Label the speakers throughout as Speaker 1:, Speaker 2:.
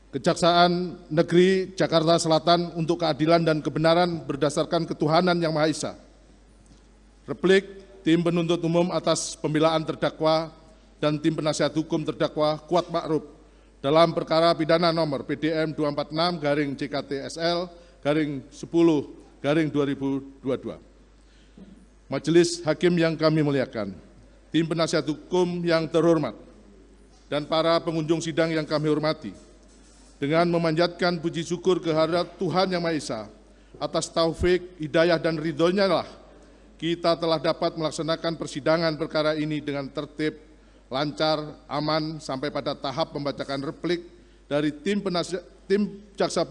Speaker 1: Kejaksaan Negeri Jakarta Selatan untuk keadilan dan kebenaran berdasarkan ketuhanan Yang Maha Esa. Replik Tim Penuntut Umum atas pembelaan terdakwa dan Tim Penasihat Hukum terdakwa Kuat Ma'ruf dalam perkara pidana nomor PDM 246-JKT-SL-10-2022. Majelis Hakim yang kami muliakan, Tim Penasihat Hukum yang terhormat, dan para pengunjung sidang yang kami hormati, dengan memanjatkan puji syukur kehadirat Tuhan Yang Maha Esa atas taufik, hidayah, dan ridhonya lah kita telah dapat melaksanakan persidangan perkara ini dengan tertib, lancar, aman, sampai pada tahap membacakan replik dari tim jaksa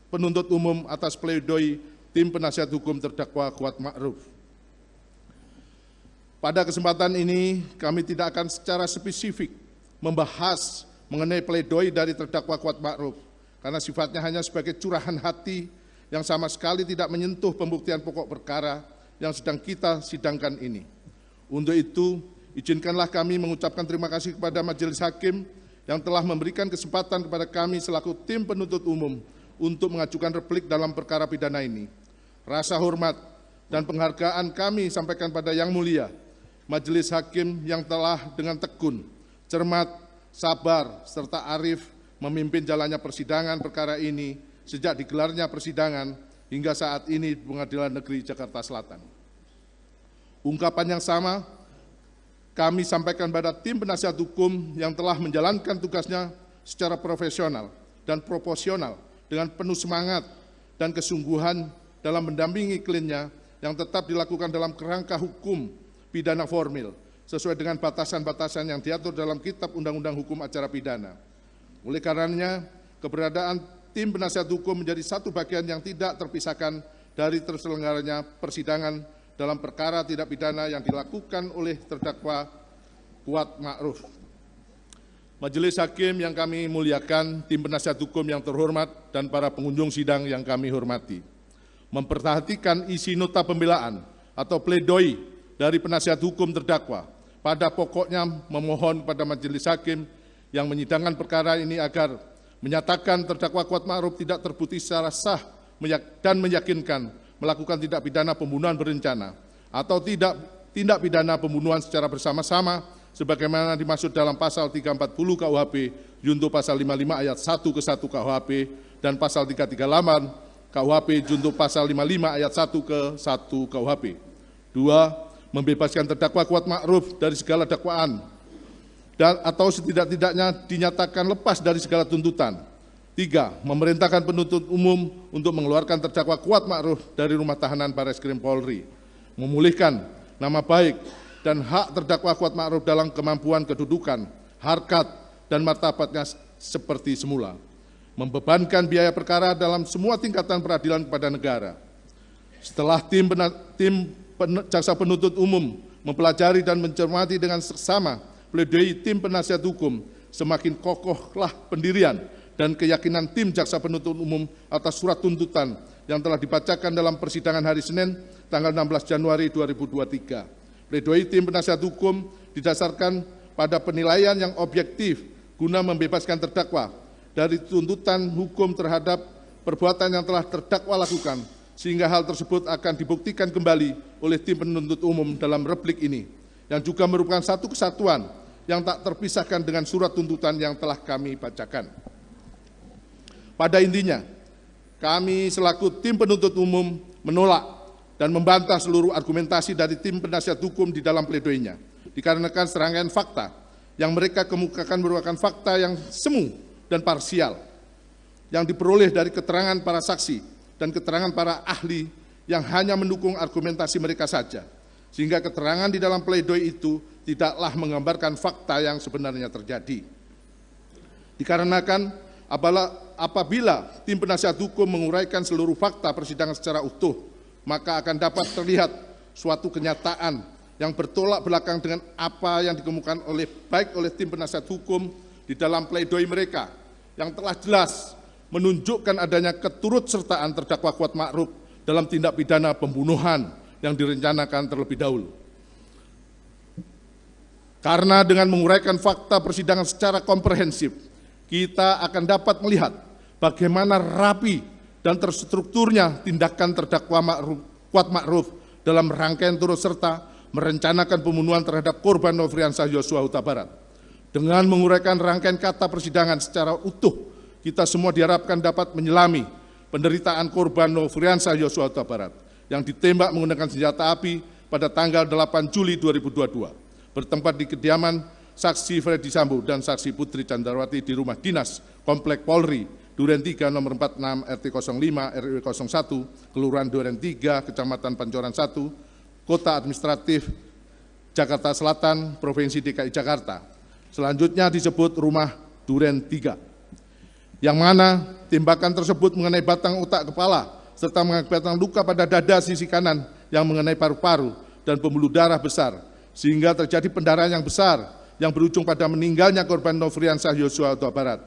Speaker 1: penuntut umum atas pledoi Tim Penasihat Hukum terdakwa Kuat Ma'ruf. Pada kesempatan ini kami tidak akan secara spesifik membahas mengenai pledoi dari terdakwa Kuat Ma'ruf, karena sifatnya hanya sebagai curahan hati yang sama sekali tidak menyentuh pembuktian pokok perkara yang sedang kita sidangkan ini. Untuk itu, izinkanlah kami mengucapkan terima kasih kepada Majelis Hakim yang telah memberikan kesempatan kepada kami selaku tim penuntut umum untuk mengajukan replik dalam perkara pidana ini. Rasa hormat dan penghargaan kami sampaikan pada Yang Mulia Majelis Hakim yang telah dengan tekun, cermat, sabar, serta arif memimpin jalannya persidangan perkara ini sejak digelarnya persidangan hingga saat ini di Pengadilan Negeri Jakarta Selatan. Ungkapan yang sama kami sampaikan pada tim penasihat hukum yang telah menjalankan tugasnya secara profesional dan proporsional dengan penuh semangat dan kesungguhan dalam mendampingi kliennya yang tetap dilakukan dalam kerangka hukum pidana formil, sesuai dengan batasan-batasan yang diatur dalam Kitab Undang-Undang Hukum Acara Pidana. Oleh karenanya, keberadaan tim penasihat hukum menjadi satu bagian yang tidak terpisahkan dari terselenggaranya persidangan dalam perkara tidak pidana yang dilakukan oleh terdakwa Kuat Ma'ruf. Majelis Hakim yang kami muliakan, tim penasihat hukum yang terhormat, dan para pengunjung sidang yang kami hormati, memperhatikan isi nota pembelaan atau pledoi dari penasihat hukum terdakwa. Pada pokoknya memohon kepada Majelis Hakim yang menyidangkan perkara ini agar menyatakan terdakwa Kuat Ma'ruf tidak terbukti secara sah dan meyakinkan melakukan tindak pidana pembunuhan berencana atau tindak pidana pembunuhan secara bersama-sama sebagaimana dimaksud dalam pasal 340 KUHP junto pasal 55 ayat 1 ke 1 KUHP dan pasal 338 KUHP junto pasal 55 ayat 1 ke 1 KUHP. 2. Membebaskan terdakwa Kuat Ma'ruf dari segala dakwaan atau setidak-tidaknya dinyatakan lepas dari segala tuntutan. 3. Memerintahkan penuntut umum untuk mengeluarkan terdakwa Kuat Ma'ruf dari rumah tahanan Barreskrim Polri, memulihkan nama baik dan hak terdakwa Kuat Ma'ruf dalam kemampuan kedudukan, harkat, dan martabatnya seperti semula, membebankan biaya perkara dalam semua tingkatan peradilan kepada negara. Setelah tim jaksa penuntut umum mempelajari dan mencermati dengan seksama pledoi tim penasihat hukum, semakin kokohlah pendirian dan keyakinan tim jaksa penuntut umum atas surat tuntutan yang telah dibacakan dalam persidangan hari Senin tanggal 16 Januari 2023. Pledoi tim penasihat hukum didasarkan pada penilaian yang objektif guna membebaskan terdakwa dari tuntutan hukum terhadap perbuatan yang telah terdakwa lakukan, sehingga hal tersebut akan dibuktikan kembali oleh tim penuntut umum dalam replik ini, yang juga merupakan satu kesatuan yang tak terpisahkan dengan surat tuntutan yang telah kami bacakan. Pada intinya, kami selaku tim penuntut umum menolak dan membantah seluruh argumentasi dari tim penasihat hukum di dalam pledoinya, dikarenakan serangkaian fakta yang mereka kemukakan merupakan fakta yang semu dan parsial, yang diperoleh dari keterangan para saksi dan keterangan para ahli yang hanya mendukung argumentasi mereka saja, sehingga keterangan di dalam pledoi itu tidaklah menggambarkan fakta yang sebenarnya terjadi. Dikarenakan apabila tim penasihat hukum menguraikan seluruh fakta persidangan secara utuh, maka akan dapat terlihat suatu kenyataan yang bertolak belakang dengan apa yang dikemukakan baik oleh tim penasihat hukum di dalam pledoi mereka, yang telah jelas menunjukkan adanya keturutsertaan terdakwa Kuat Ma'ruf dalam tindak pidana pembunuhan yang direncanakan terlebih dahulu. Karena dengan menguraikan fakta persidangan secara komprehensif kita akan dapat melihat bagaimana rapi dan terstrukturnya tindakan terdakwa Kuat Ma'ruf dalam rangkaian turut serta merencanakan pembunuhan terhadap korban Nofriansah Yosua Huta Barat. Dengan menguraikan rangkaian kata persidangan secara utuh, kita semua diharapkan dapat menyelami penderitaan korban Nofriansah Yosua Huta Barat yang ditembak menggunakan senjata api pada tanggal 8 Juli 2022, bertempat di kediaman saksi Ferdi Sambo dan saksi Putri Candrawati di rumah dinas Komplek Polri, Duren 3 nomor 46 RT 05 RW 01, Kelurahan Duren 3, Kecamatan Pancoran 1, Kota Administratif Jakarta Selatan, Provinsi DKI Jakarta. Selanjutnya disebut rumah Duren 3, yang mana tembakan tersebut mengenai batang otak kepala, serta mengakibatkan luka pada dada sisi kanan yang mengenai paru-paru dan pembuluh darah besar, sehingga terjadi pendarahan yang besar yang berujung pada meninggalnya korban Nofriansah Yosua Huta Barat.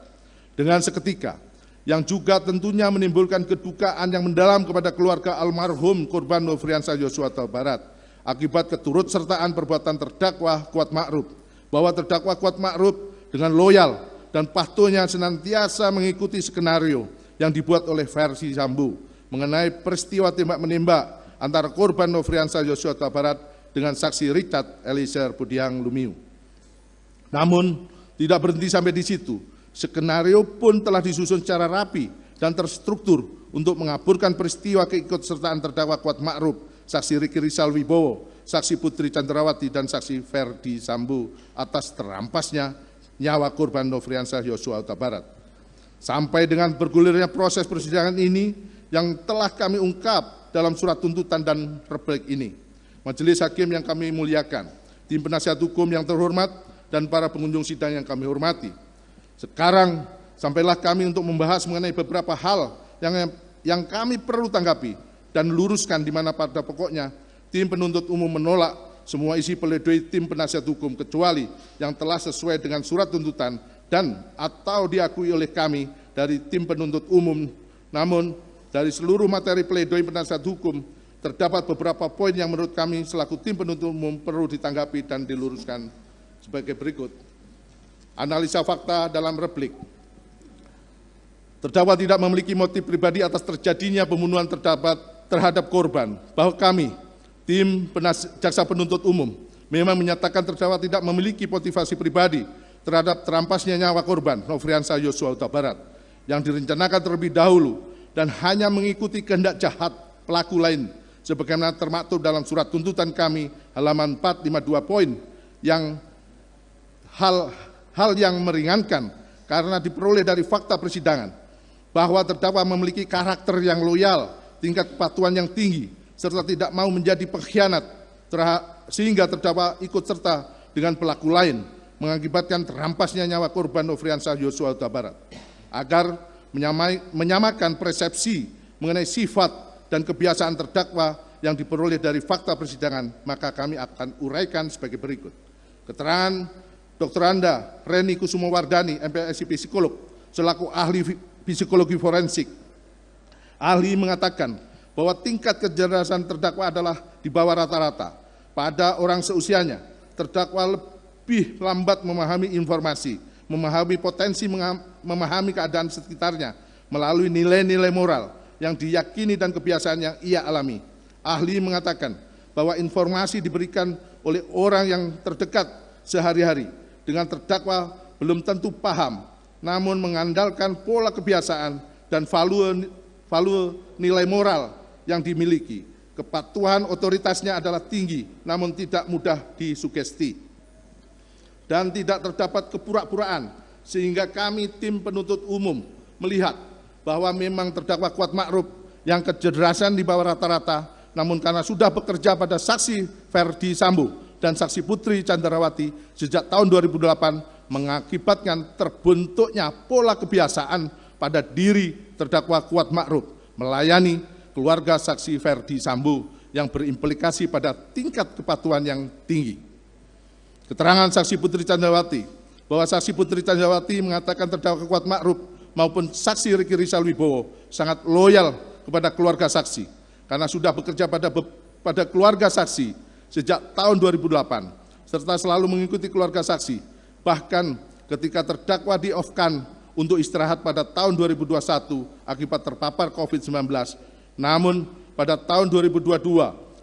Speaker 1: Dengan seketika, yang juga tentunya menimbulkan kedukaan yang mendalam kepada keluarga almarhum korban Nofriansah Yosua Huta Barat akibat keturutsertaan perbuatan terdakwa Kuat Ma'ruf, bahwa terdakwa Kuat Ma'ruf dengan loyal dan patuhnya senantiasa mengikuti skenario yang dibuat oleh Ferdi Sambo mengenai peristiwa tembak-menembak antara korban Nofriansah Yosua Huta Barat dengan saksi Richard Eliezer Budiang Lumiu. Namun, tidak berhenti sampai di situ. Skenario pun telah disusun secara rapi dan terstruktur untuk mengaburkan peristiwa keikutsertaan terdakwa Kuat Ma'ruf, saksi Riki Rizal Wibowo, saksi Putri Candrawati, dan saksi Ferdi Sambo atas terampasnya nyawa korban Nofriansah Yosua Huta Barat. Sampai dengan bergulirnya proses persidangan ini yang telah kami ungkap dalam surat tuntutan dan replik ini. Majelis Hakim yang kami muliakan, tim penasihat hukum yang terhormat, dan para pengunjung sidang yang kami hormati. Sekarang sampailah kami untuk membahas mengenai beberapa hal yang kami perlu tanggapi dan luruskan, di mana pada pokoknya tim penuntut umum menolak semua isi pledoi tim penasihat hukum kecuali yang telah sesuai dengan surat tuntutan dan atau diakui oleh kami dari tim penuntut umum. Namun dari seluruh materi pledoi penasihat hukum terdapat beberapa poin yang menurut kami selaku tim penuntut umum perlu ditanggapi dan diluruskan sebagai berikut. Analisa fakta dalam replik. Terdakwa tidak memiliki motif pribadi atas terjadinya pembunuhan terhadap korban, bahwa kami, tim jaksa penuntut umum, memang menyatakan terdakwa tidak memiliki motivasi pribadi terhadap terampasnya nyawa korban Nofriansah Yosua Huta Barat yang direncanakan terlebih dahulu dan hanya mengikuti kehendak jahat pelaku lain, sebagaimana termaktub dalam surat tuntutan kami halaman 452 poin yang hal yang meringankan karena diperoleh dari fakta persidangan bahwa terdakwa memiliki karakter yang loyal, tingkat kepatuhan yang tinggi, serta tidak mau menjadi pengkhianat, sehingga terdakwa ikut serta dengan pelaku lain mengakibatkan terampasnya nyawa korban Nofriansah Yosua Huta Barat. Agar menyamakan persepsi mengenai sifat dan kebiasaan terdakwa yang diperoleh dari fakta persidangan, maka kami akan uraikan sebagai berikut. Keterangan Dr. Anda Reni Kusumowardani, MPSI Psikolog, selaku ahli psikologi forensik. Ahli mengatakan bahwa tingkat kecerdasan terdakwa adalah di bawah rata-rata. Pada orang seusianya, terdakwa lebih lambat memahami informasi, memahami potensi, memahami keadaan sekitarnya melalui nilai-nilai moral yang diyakini dan kebiasaan yang ia alami. Ahli mengatakan bahwa informasi diberikan oleh orang yang terdekat sehari-hari dengan terdakwa belum tentu paham, namun mengandalkan pola kebiasaan dan value nilai moral yang dimiliki. Kepatuhan otoritasnya adalah tinggi, namun tidak mudah disugesti. Dan tidak terdapat kepura-puraan, sehingga kami tim penuntut umum melihat bahwa memang terdakwa Kuat Ma'ruf yang kecerdasan di bawah rata-rata, namun karena sudah bekerja pada saksi Ferdi Sambo dan saksi Putri Candrawati sejak tahun 2008 mengakibatkan terbentuknya pola kebiasaan pada diri terdakwa Kuat Ma'ruf melayani keluarga saksi Ferdi Sambo yang berimplikasi pada tingkat kepatuhan yang tinggi. Keterangan saksi Putri Candrawati bahwa saksi Putri Candrawati mengatakan terdakwa Kuat Ma'ruf maupun saksi Riki Rizal Wibowo sangat loyal kepada keluarga saksi karena sudah bekerja pada keluarga saksi sejak tahun 2008, serta selalu mengikuti keluarga saksi. Bahkan ketika terdakwa di-off-kan untuk istirahat pada tahun 2021 akibat terpapar COVID-19. Namun pada tahun 2022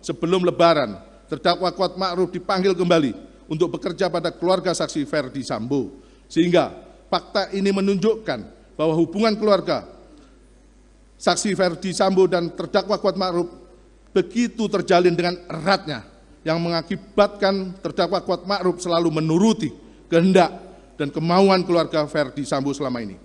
Speaker 1: sebelum Lebaran, terdakwa Kuat Ma'ruf dipanggil kembali untuk bekerja pada keluarga saksi Ferdi Sambo. Sehingga fakta ini menunjukkan bahwa hubungan keluarga saksi Ferdi Sambo dan terdakwa Kuat Ma'ruf begitu terjalin dengan eratnya, yang mengakibatkan terdakwa Kuat Ma'ruf selalu menuruti kehendak dan kemauan keluarga Ferdi Sambo selama ini.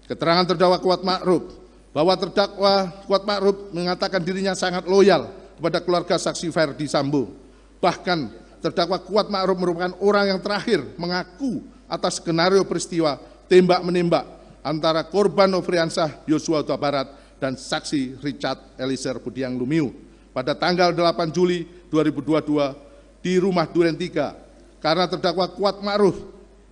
Speaker 1: Keterangan terdakwa Kuat Ma'ruf bahwa terdakwa Kuat Ma'ruf mengatakan dirinya sangat loyal kepada keluarga saksi Ferdi Sambo. Bahkan terdakwa Kuat Ma'ruf merupakan orang yang terakhir mengaku atas skenario peristiwa tembak-menembak antara korban Nofriansah Yosua Huta Barat dan saksi Richard Eliezer Budiang Lumiu pada tanggal 8 Juli 2022 di rumah Duren 3, karena terdakwa Kuat Ma'ruf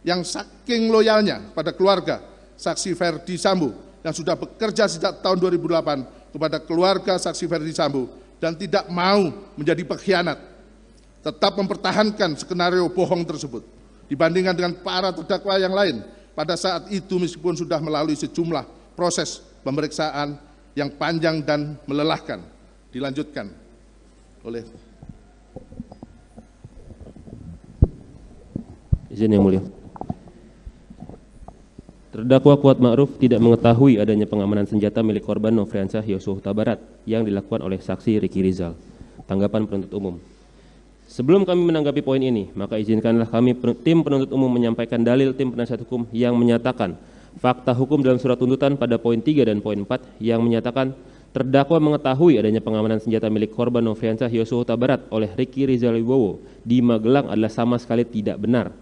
Speaker 1: yang saking loyalnya pada keluarga saksi Ferdi Sambo yang sudah bekerja sejak tahun 2008 kepada keluarga saksi Ferdi Sambo dan tidak mau menjadi pengkhianat, tetap mempertahankan skenario bohong tersebut dibandingkan dengan para terdakwa yang lain pada saat itu, meskipun sudah melalui sejumlah proses pemeriksaan yang panjang dan melelahkan. Dilanjutkan oleh
Speaker 2: izin yang mulia. Terdakwa Kuat Ma'ruf tidak mengetahui adanya pengamanan senjata milik korban Nofriansah Yosua Huta Barat yang dilakukan oleh saksi Ricky Rizal. Tanggapan penuntut umum. Sebelum kami menanggapi poin ini, maka izinkanlah kami tim penuntut umum menyampaikan dalil tim penasihat hukum yang menyatakan fakta hukum dalam surat tuntutan pada poin 3 dan poin 4 yang menyatakan terdakwa mengetahui adanya pengamanan senjata milik korban Nofriansah Yosua Huta Barat oleh Ricky Rizal Wibowo di Magelang adalah sama sekali tidak benar,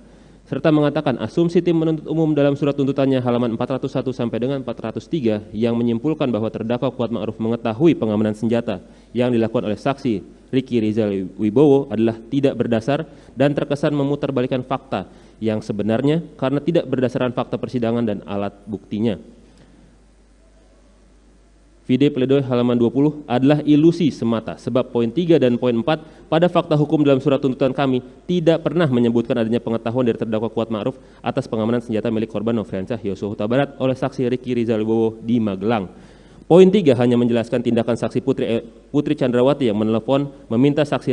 Speaker 2: serta mengatakan asumsi tim penuntut umum dalam surat tuntutannya halaman 401 sampai dengan 403 yang menyimpulkan bahwa terdakwa Kuat Ma'ruf mengetahui pengamanan senjata yang dilakukan oleh saksi Ricky Rizal Wibowo adalah tidak berdasar dan terkesan memutarbalikkan fakta yang sebenarnya karena tidak berdasarkan fakta persidangan dan alat buktinya. Vide pledoi halaman 20 adalah ilusi semata sebab poin 3 dan poin 4 pada fakta hukum dalam surat tuntutan kami tidak pernah menyebutkan adanya pengetahuan dari terdakwa Kuat Ma'ruf atas pengamanan senjata milik korban Nofriansah Yosua Huta Barat oleh saksi Ricky Rizal Wibowo di Magelang. Poin 3 hanya menjelaskan tindakan saksi Putri Chandrawati yang menelepon meminta saksi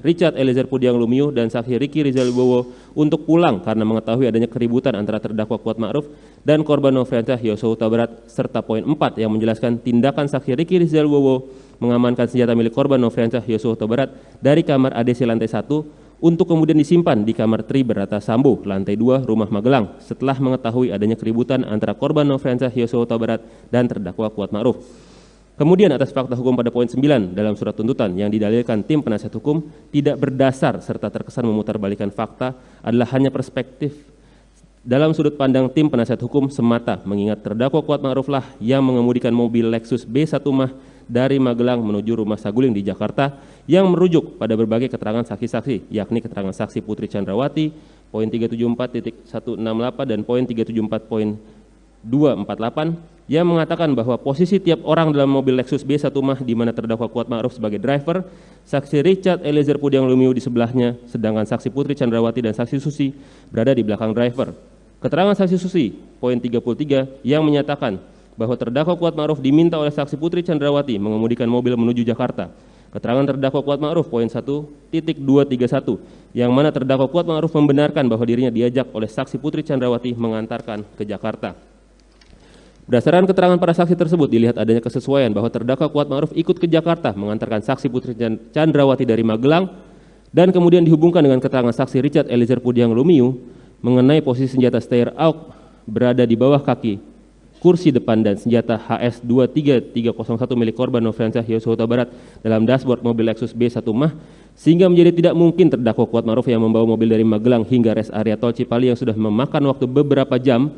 Speaker 2: Richard Eliezer Budiang Lumiu dan saksi Ricky Rizal Wibowo untuk pulang karena mengetahui adanya keributan antara terdakwa Kuat Ma'ruf dan korban Nofriansah Yosua Huta Barat, serta poin 4 yang menjelaskan tindakan saksi Ricky Rizal Wibowo mengamankan senjata milik korban Nofriansah Yosua Huta Barat dari kamar ADC lantai 1 untuk kemudian disimpan di kamar Tri Berata Sambo lantai 2 rumah Magelang setelah mengetahui adanya keributan antara korban Nofriansah Yosua Huta Barat dan terdakwa Kuat Ma'ruf. Kemudian atas fakta hukum pada poin 9 dalam surat tuntutan yang didalilkan tim penasihat hukum tidak berdasar serta terkesan memutarbalikkan fakta adalah hanya perspektif dalam sudut pandang tim penasihat hukum semata, mengingat terdakwa Kuat Ma'ruf lah yang mengemudikan mobil Lexus B1 Mah dari Magelang menuju rumah saguling di Jakarta yang merujuk pada berbagai keterangan saksi-saksi, yakni keterangan saksi Putri Chandrawati, poin 374.168 dan poin 374.248 yang mengatakan bahwa posisi tiap orang dalam mobil Lexus B1 Mah di mana terdakwa Kuat Ma'ruf sebagai driver, saksi Richard Eliezer Budiang Lumiu di sebelahnya, sedangkan saksi Putri Chandrawati dan saksi Susi berada di belakang driver. Keterangan saksi Susi, poin 33 yang menyatakan bahwa terdakwa Kuat Ma'ruf diminta oleh saksi Putri Chandrawati mengemudikan mobil menuju Jakarta. Keterangan terdakwa Kuat Ma'ruf poin 1.231 yang mana terdakwa Kuat Ma'ruf membenarkan bahwa dirinya diajak oleh saksi Putri Chandrawati mengantarkan ke Jakarta. Berdasarkan keterangan para saksi tersebut dilihat adanya kesesuaian bahwa terdakwa Kuat Ma'ruf ikut ke Jakarta mengantarkan saksi Putri Chandrawati dari Magelang dan kemudian dihubungkan dengan keterangan saksi Richard Eliezer Budiang Lumiu mengenai posisi senjata Steyr AUK berada di bawah kaki kursi depan dan senjata HS-23301 milik korban Nofriansah Yosua Huta Barat dalam dashboard mobil Lexus B1 Mah, sehingga menjadi tidak mungkin terdakwa Kuat Ma'ruf yang membawa mobil dari Magelang hingga rest area tol Cipali yang sudah memakan waktu beberapa jam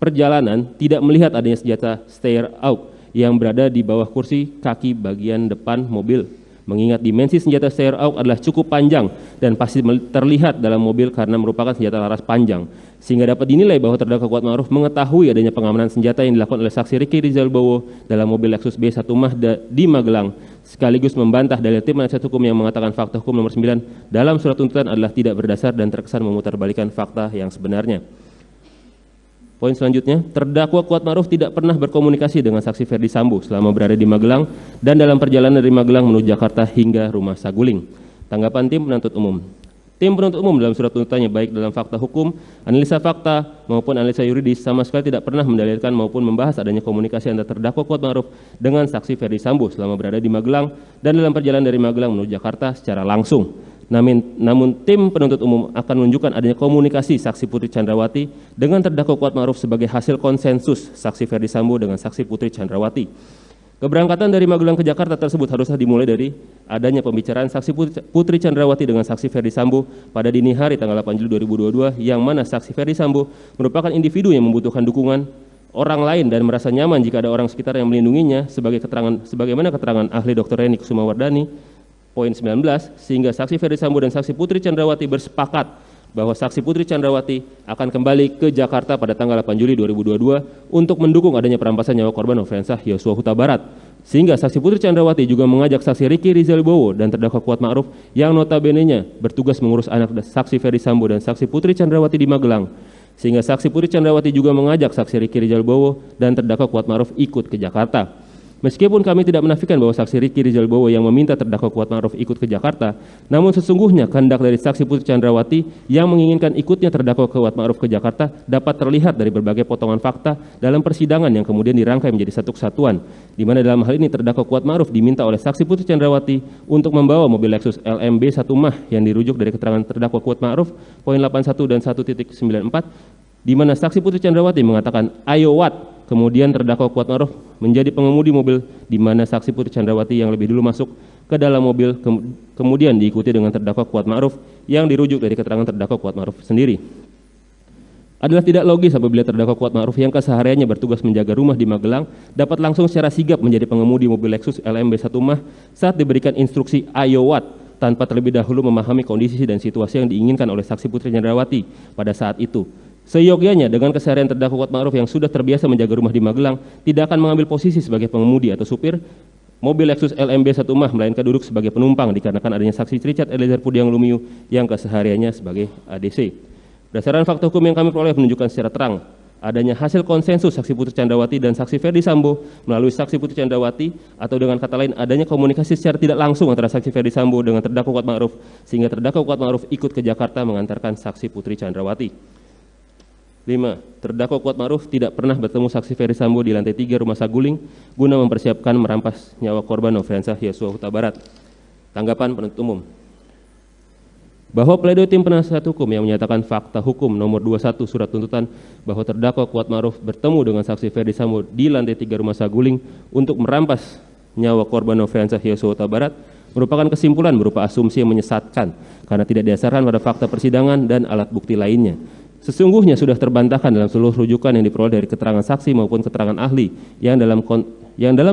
Speaker 2: perjalanan tidak melihat adanya senjata Steyr AUK yang berada di bawah kursi kaki bagian depan mobil. Mengingat dimensi senjata Steyr AUK adalah cukup panjang dan pasti terlihat dalam mobil karena merupakan senjata laras panjang, sehingga dapat dinilai bahwa terdakwa Kuat Ma'ruf mengetahui adanya pengamanan senjata yang dilakukan oleh saksi Ricky Rizal Wibowo dalam mobil Lexus B1 Mah di Magelang, sekaligus membantah dalil tim penasihat hukum yang mengatakan fakta hukum nomor 9 dalam surat tuntutan adalah tidak berdasar dan terkesan memutarbalikkan fakta yang sebenarnya. Poin selanjutnya, terdakwa Kuatma'ruf tidak pernah berkomunikasi dengan saksi Ferdi Sambo selama berada di Magelang dan dalam perjalanan dari Magelang menuju Jakarta hingga rumah saguling. Tanggapan tim penuntut umum. Tim penuntut umum dalam surat tuntutannya baik dalam fakta hukum, analisa fakta maupun analisa yuridis sama sekali tidak pernah mendalilkan maupun membahas adanya komunikasi antara terdakwa Kuatma'ruf dengan saksi Ferdi Sambo selama berada di Magelang dan dalam perjalanan dari Magelang menuju Jakarta secara langsung. Namun tim penuntut umum akan menunjukkan adanya komunikasi saksi Putri Chandrawati dengan terdakwa Kuatma'ruf sebagai hasil konsensus saksi Ferdi Sambo dengan saksi Putri Chandrawati. Keberangkatan dari Magelang ke Jakarta tersebut haruslah dimulai dari adanya pembicaraan saksi Putri Chandrawati dengan saksi Ferdi Sambo pada dini hari tanggal 8 Juli 2022 yang mana saksi Ferdi Sambo merupakan individu yang membutuhkan dukungan orang lain dan merasa nyaman jika ada orang sekitar yang melindunginya sebagaimana keterangan ahli Dr. Reni Kusumawardani. Poin 19, sehingga saksi Ferdi Sambo dan saksi Putri Chandrawati bersepakat bahwa saksi Putri Chandrawati akan kembali ke Jakarta pada tanggal 8 Juli 2022 untuk mendukung adanya perampasan nyawa korban Nofriansah Yosua Huta Barat. Sehingga saksi Putri Chandrawati juga mengajak saksi Ricky Rizal Bowo dan terdakwa Kuatma'ruf yang notabene-nya bertugas mengurus anak saksi Ferdi Sambo dan saksi Putri Chandrawati di Magelang. Sehingga saksi Putri Chandrawati juga mengajak saksi Ricky Rizal Bowo dan terdakwa Kuatma'ruf ikut ke Jakarta. Meskipun kami tidak menafikan bahwa saksi Ricky Rizal Bowo yang meminta terdakwa Kuatma'ruf ikut ke Jakarta, namun sesungguhnya kehendak dari saksi Putri Chandrawati yang menginginkan ikutnya terdakwa Kuatma'ruf ke Jakarta dapat terlihat dari berbagai potongan fakta dalam persidangan yang kemudian dirangkai menjadi satu kesatuan, di mana dalam hal ini terdakwa Kuatma'ruf diminta oleh saksi Putri Chandrawati untuk membawa mobil Lexus LMB 1 Mah yang dirujuk dari keterangan terdakwa Kuatma'ruf poin 81 dan 1.94, di mana saksi Putri Chandrawati mengatakan ayo Wat. Kemudian terdakwa Kuatma'ruf menjadi pengemudi mobil di mana saksi Putri Chandrawati yang lebih dulu masuk ke dalam mobil kemudian diikuti dengan terdakwa Kuatma'ruf yang dirujuk dari keterangan terdakwa Kuatma'ruf sendiri. Adalah tidak logis apabila terdakwa Kuatma'ruf yang kesehariannya bertugas menjaga rumah di Magelang dapat langsung secara sigap menjadi pengemudi mobil Lexus LMB 1 Mah saat diberikan instruksi ayo Wat tanpa terlebih dahulu memahami kondisi dan situasi yang diinginkan oleh saksi Putri Chandrawati pada saat itu. Seyogyanya dengan keseharian terdakwa Kuatma'ruf yang sudah terbiasa menjaga rumah di Magelang tidak akan mengambil posisi sebagai pengemudi atau supir mobil Lexus LMB 1 Mah melainkan duduk sebagai penumpang dikarenakan adanya saksi Richard Eliezer Pudiang Lumiu yang kesehariannya sebagai ADC. Berdasarkan fakta hukum yang kami peroleh menunjukkan secara terang adanya hasil konsensus saksi Putri Chandrawati dan saksi Ferdi Sambo melalui saksi Putri Chandrawati atau dengan kata lain adanya komunikasi secara tidak langsung antara saksi Ferdi Sambo dengan terdakwa Kuatma'ruf sehingga terdakwa Kuatma'ruf ikut ke Jakarta mengantarkan saksi Putri Chandrawati. 5. Terdakwa Kuatma'ruf tidak pernah bertemu saksi Ferdi Sambo di lantai 3 rumah saguling guna mempersiapkan merampas nyawa korban Nofriansah Yosua Huta Barat. Tanggapan penuntut umum. Bahwa pledoi tim penasihat hukum yang menyatakan fakta hukum nomor 21 surat tuntutan bahwa terdakwa Kuatma'ruf bertemu dengan saksi Ferdi Sambo di lantai 3 rumah saguling untuk merampas nyawa korban Nofriansah Yosua Huta Barat merupakan kesimpulan berupa asumsi yang menyesatkan karena tidak didasarkan pada fakta persidangan dan alat bukti lainnya. Sesungguhnya sudah terbantahkan dalam seluruh rujukan yang diperoleh dari keterangan saksi maupun keterangan ahli yang dalam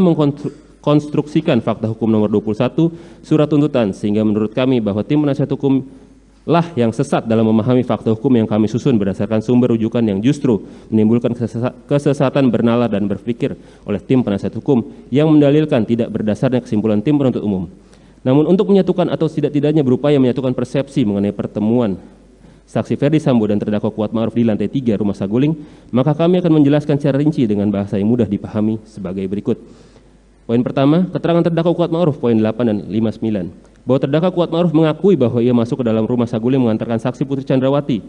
Speaker 2: mengkonstruksikan fakta hukum nomor 21 surat tuntutan sehingga menurut kami bahwa tim penasihat hukum lah yang sesat dalam memahami fakta hukum yang kami susun berdasarkan sumber rujukan yang justru menimbulkan kesesatan bernalar dan berpikir oleh tim penasihat hukum yang mendalilkan tidak berdasarnya kesimpulan tim penuntut umum. Namun untuk menyatukan atau tidak-tidaknya berupaya menyatukan persepsi mengenai pertemuan saksi Ferdi Sambo dan terdakwa Kuatma'ruf di lantai 3 rumah saguling, maka kami akan menjelaskan secara rinci dengan bahasa yang mudah dipahami sebagai berikut. Poin pertama, keterangan terdakwa Kuatma'ruf poin 8 dan 59. Bahwa terdakwa Kuatma'ruf mengakui bahwa ia masuk ke dalam rumah saguling mengantarkan saksi Putri Chandrawati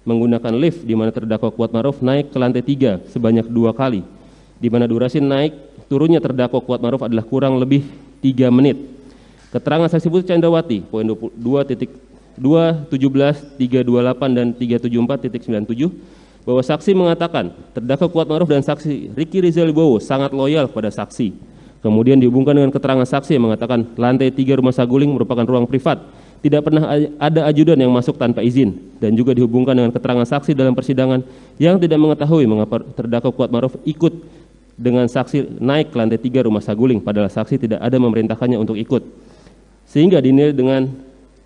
Speaker 2: menggunakan lift di mana terdakwa Kuatma'ruf naik ke lantai 3 sebanyak 2 kali, di mana durasi naik turunnya terdakwa Kuatma'ruf adalah kurang lebih 3 menit. Keterangan saksi Putri Chandrawati poin 2, 17, 328 dan 374.97 bahwa saksi mengatakan terdakwa Kuatma'ruf dan saksi Ricky Rizal Bowo sangat loyal kepada saksi. Kemudian dihubungkan dengan keterangan saksi yang mengatakan lantai 3 rumah saguling merupakan ruang privat. Tidak pernah ada ajudan yang masuk tanpa izin dan juga dihubungkan dengan keterangan saksi dalam persidangan yang tidak mengetahui mengapa terdakwa Kuatma'ruf ikut dengan saksi naik ke lantai 3 rumah saguling padahal saksi tidak ada memerintahkannya untuk ikut.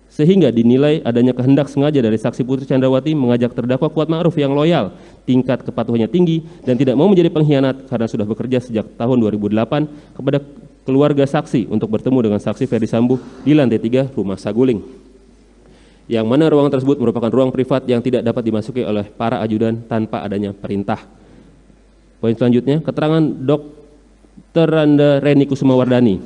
Speaker 2: Sehingga dinilai adanya kehendak sengaja dari saksi Putri Chandrawati mengajak terdakwa Kuatma'ruf yang loyal, tingkat kepatuhannya tinggi, dan tidak mau menjadi pengkhianat karena sudah bekerja sejak tahun 2008 kepada keluarga saksi untuk bertemu dengan saksi Ferdi Sambo di lantai 3 rumah saguling. yang mana ruangan tersebut merupakan ruang privat yang tidak dapat dimasuki oleh para ajudan tanpa adanya perintah. Poin selanjutnya, keterangan Dr. Randa Reni Kusumawardani,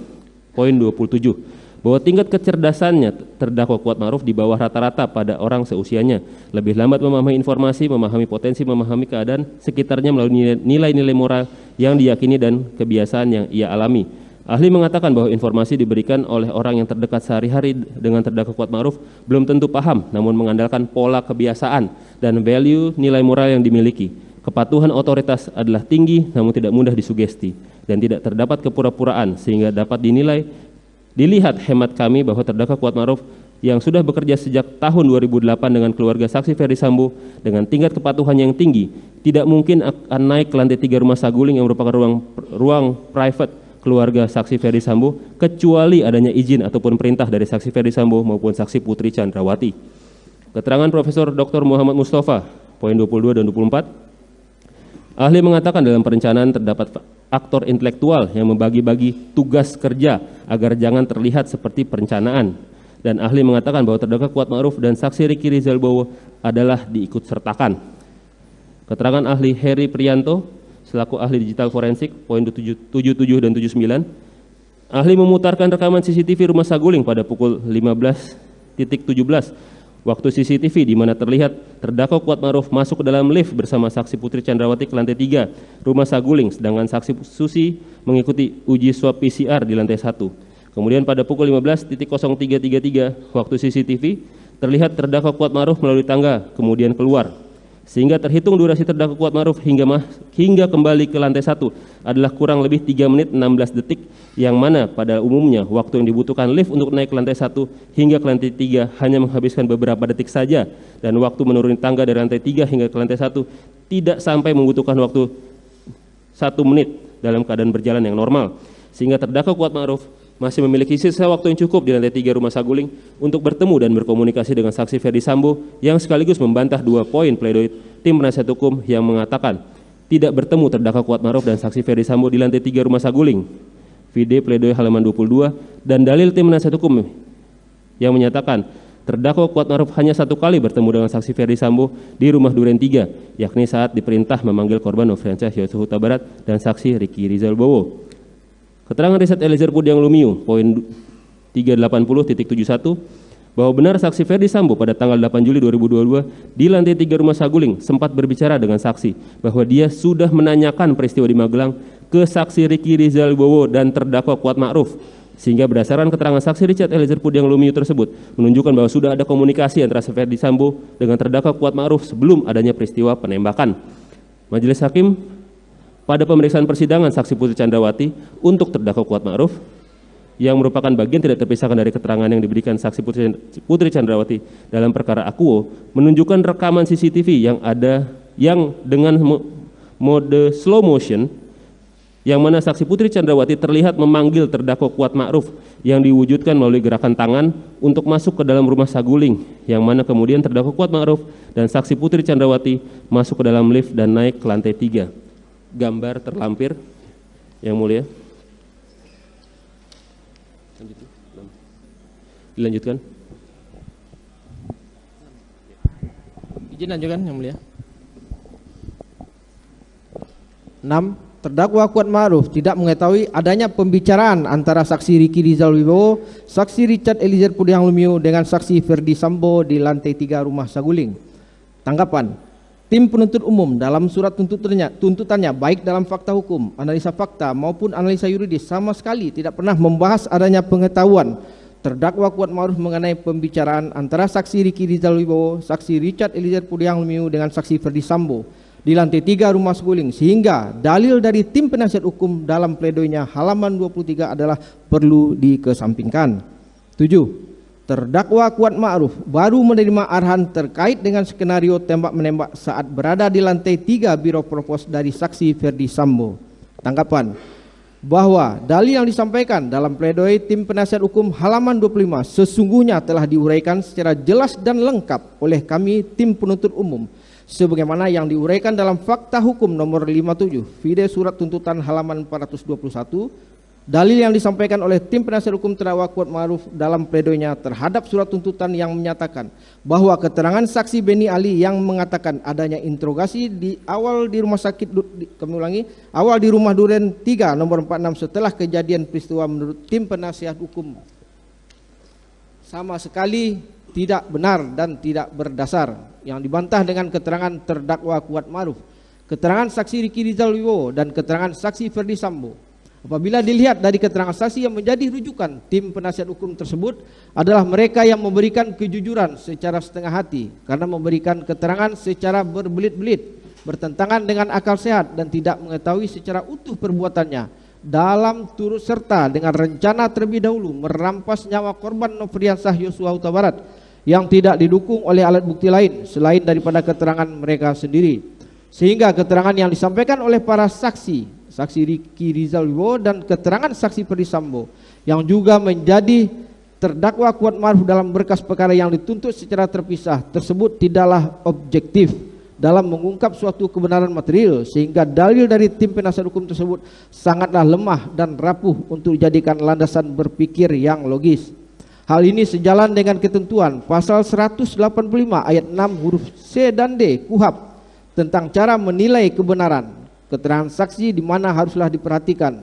Speaker 2: poin 27, bahwa tingkat kecerdasannya terdakwa Kuatma'ruf di bawah rata-rata pada orang seusianya, lebih lambat memahami informasi, memahami potensi, memahami keadaan sekitarnya melalui nilai-nilai moral yang diyakini dan kebiasaan yang ia alami. Ahli mengatakan bahwa informasi diberikan oleh orang yang terdekat sehari-hari dengan terdakwa Kuatma'ruf belum tentu paham, namun mengandalkan pola kebiasaan dan value nilai moral yang dimiliki. Kepatuhan otoritas adalah tinggi namun tidak mudah disugesti dan tidak terdapat kepura-puraan sehingga dapat dilihat hemat kami bahwa terdakwa Kuatma'ruf yang sudah bekerja sejak tahun 2008 dengan keluarga saksi Ferdi Sambo dengan tingkat kepatuhan yang tinggi tidak mungkin akan naik ke lantai 3 rumah saguling yang merupakan ruang private keluarga saksi Ferdi Sambo kecuali adanya izin ataupun perintah dari saksi Ferdi Sambo maupun saksi Putri Chandrawati. Keterangan Profesor Dr. Muhammad Mustafa, poin 22 dan 24. Ahli mengatakan dalam perencanaan terdapat aktor intelektual yang membagi-bagi tugas kerja agar jangan terlihat seperti perencanaan. Dan ahli mengatakan bahwa terdakwa Kuatma'ruf dan saksi Riki Rizal Bowo adalah diikutsertakan. Keterangan ahli Heri Prianto selaku ahli digital forensik, poin 77 dan 79. Ahli memutarkan rekaman CCTV rumah saguling pada pukul 15.17 waktu CCTV di mana terlihat terdakwa Kuatma'ruf masuk ke dalam lift bersama saksi Putri Chandrawati ke lantai 3 rumah saguling, sedangkan saksi Susi mengikuti uji swab PCR di lantai 1. Kemudian pada pukul 15.0333 waktu CCTV terlihat terdakwa Kuatma'ruf melalui tangga kemudian keluar, sehingga terhitung durasi terdakwa Kuatma'ruf hingga kembali ke lantai 1 adalah kurang lebih 3 menit 16 detik, yang mana pada umumnya waktu yang dibutuhkan lift untuk naik ke lantai 1 hingga ke lantai 3 hanya menghabiskan beberapa detik saja, dan waktu menuruni tangga dari lantai 3 hingga ke lantai 1 tidak sampai membutuhkan waktu 1 menit dalam keadaan berjalan yang normal, sehingga terdakwa Kuatma'ruf masih memiliki sisa waktu yang cukup di lantai 3 rumah saguling untuk bertemu dan berkomunikasi dengan saksi Ferdi Sambo yang sekaligus membantah 2 poin pledoi tim penasihat hukum yang mengatakan tidak bertemu terdakwa Kuatma'ruf dan saksi Ferdi Sambo di lantai 3 rumah saguling. Vide pledoi halaman 22 dan dalil tim penasihat hukum yang menyatakan terdakwa Kuatma'ruf hanya 1 kali bertemu dengan saksi Ferdi Sambo di rumah Duren 3, yakni saat diperintah memanggil korban Nofriansyah Yosua Huta Barat dan saksi Riki Rizal Bowo. Keterangan riset Eliezer Pudiang Lumiu, poin 380.71, bahwa benar saksi Ferdi Sambo pada tanggal 8 Juli 2022 di lantai 3 rumah saguling sempat berbicara dengan saksi bahwa dia sudah menanyakan peristiwa di Magelang ke saksi Riki Rizal Bowo dan terdakwa Kuatma'ruf, sehingga berdasarkan keterangan saksi Richard Eliezer Pudiang Lumiu tersebut menunjukkan bahwa sudah ada komunikasi antara Ferdi Sambo dengan terdakwa Kuatma'ruf sebelum adanya peristiwa penembakan. Majelis Hakim pada pemeriksaan persidangan saksi Putri Chandrawati untuk terdakwa Kuatma'ruf yang merupakan bagian tidak terpisahkan dari keterangan yang diberikan saksi Putri Chandrawati dalam perkara Akuo menunjukkan rekaman CCTV yang dengan mode slow motion yang mana saksi Putri Chandrawati terlihat memanggil terdakwa Kuatma'ruf yang diwujudkan melalui gerakan tangan untuk masuk ke dalam rumah saguling, yang mana kemudian terdakwa Kuatma'ruf dan saksi Putri Chandrawati masuk ke dalam lift dan naik ke lantai 3. Gambar terlampir yang mulia. Dilanjutkan.
Speaker 3: Izin lanjutkan yang mulia. 6. Terdakwa Kuatma'ruf tidak mengetahui adanya pembicaraan antara saksi Riki Rizal Wibowo, saksi Richard Eliezer Pudiang Lumiu dengan saksi Ferdi Sambo di lantai 3 rumah saguling. Tanggapan. Tim penuntut umum dalam surat tuntutannya baik dalam fakta hukum, analisa fakta maupun analisa yuridis sama sekali tidak pernah membahas adanya pengetahuan terdakwa Kuatma'ruf mengenai pembicaraan antara saksi Riki Rizal Wibowo, saksi Richard Eliezer Pudiang Lumiu dengan saksi Ferdi Sambo di lantai 3 rumah saguling, sehingga dalil dari tim penasihat hukum dalam pledoinya halaman 23 adalah perlu dikesampingkan. 7. Terdakwa Kuatma'ruf baru menerima arahan terkait dengan skenario tembak-menembak saat berada di lantai 3 Biro Propos dari saksi Ferdi Sambo. Tanggapan bahwa dalil yang disampaikan dalam pledoi tim penasihat hukum halaman 25 sesungguhnya telah diuraikan secara jelas dan lengkap oleh kami tim penuntut umum sebagaimana yang diuraikan dalam fakta hukum nomor 57 vide surat tuntutan halaman 421, Dalil yang disampaikan oleh tim penasihat hukum terdakwa Kuatma'ruf dalam pledoinya terhadap surat tuntutan yang menyatakan bahwa keterangan saksi Beni Ali yang mengatakan adanya interogasi awal di rumah sakit, awal di rumah Duren 3 nomor 46 setelah kejadian peristiwa menurut tim penasihat hukum sama sekali tidak benar dan tidak berdasar, yang dibantah dengan keterangan terdakwa Kuatma'ruf, keterangan saksi Riki Rizal Wibowo dan keterangan saksi Ferdi Sambo. Apabila dilihat dari keterangan saksi yang menjadi rujukan tim penasihat hukum tersebut adalah mereka yang memberikan kejujuran secara setengah hati karena memberikan keterangan secara berbelit-belit, bertentangan dengan akal sehat dan tidak mengetahui secara utuh perbuatannya dalam turut serta dengan rencana terlebih dahulu merampas nyawa korban Nofriansah Yosua Huta Barat yang tidak didukung oleh alat bukti lain selain daripada keterangan mereka sendiri, sehingga keterangan yang disampaikan oleh para saksi Riki Rizal Wibowo dan keterangan saksi Ferdi Sambo yang juga menjadi terdakwa Kuatma'ruf dalam berkas perkara yang dituntut secara terpisah tersebut tidaklah objektif dalam mengungkap suatu kebenaran material, sehingga dalil dari tim penasihat hukum tersebut sangatlah lemah dan rapuh untuk dijadikan landasan berpikir yang logis. Hal ini sejalan dengan ketentuan pasal 185 ayat 6 huruf C dan D KUHP tentang cara menilai kebenaran keterangan saksi, di mana haruslah diperhatikan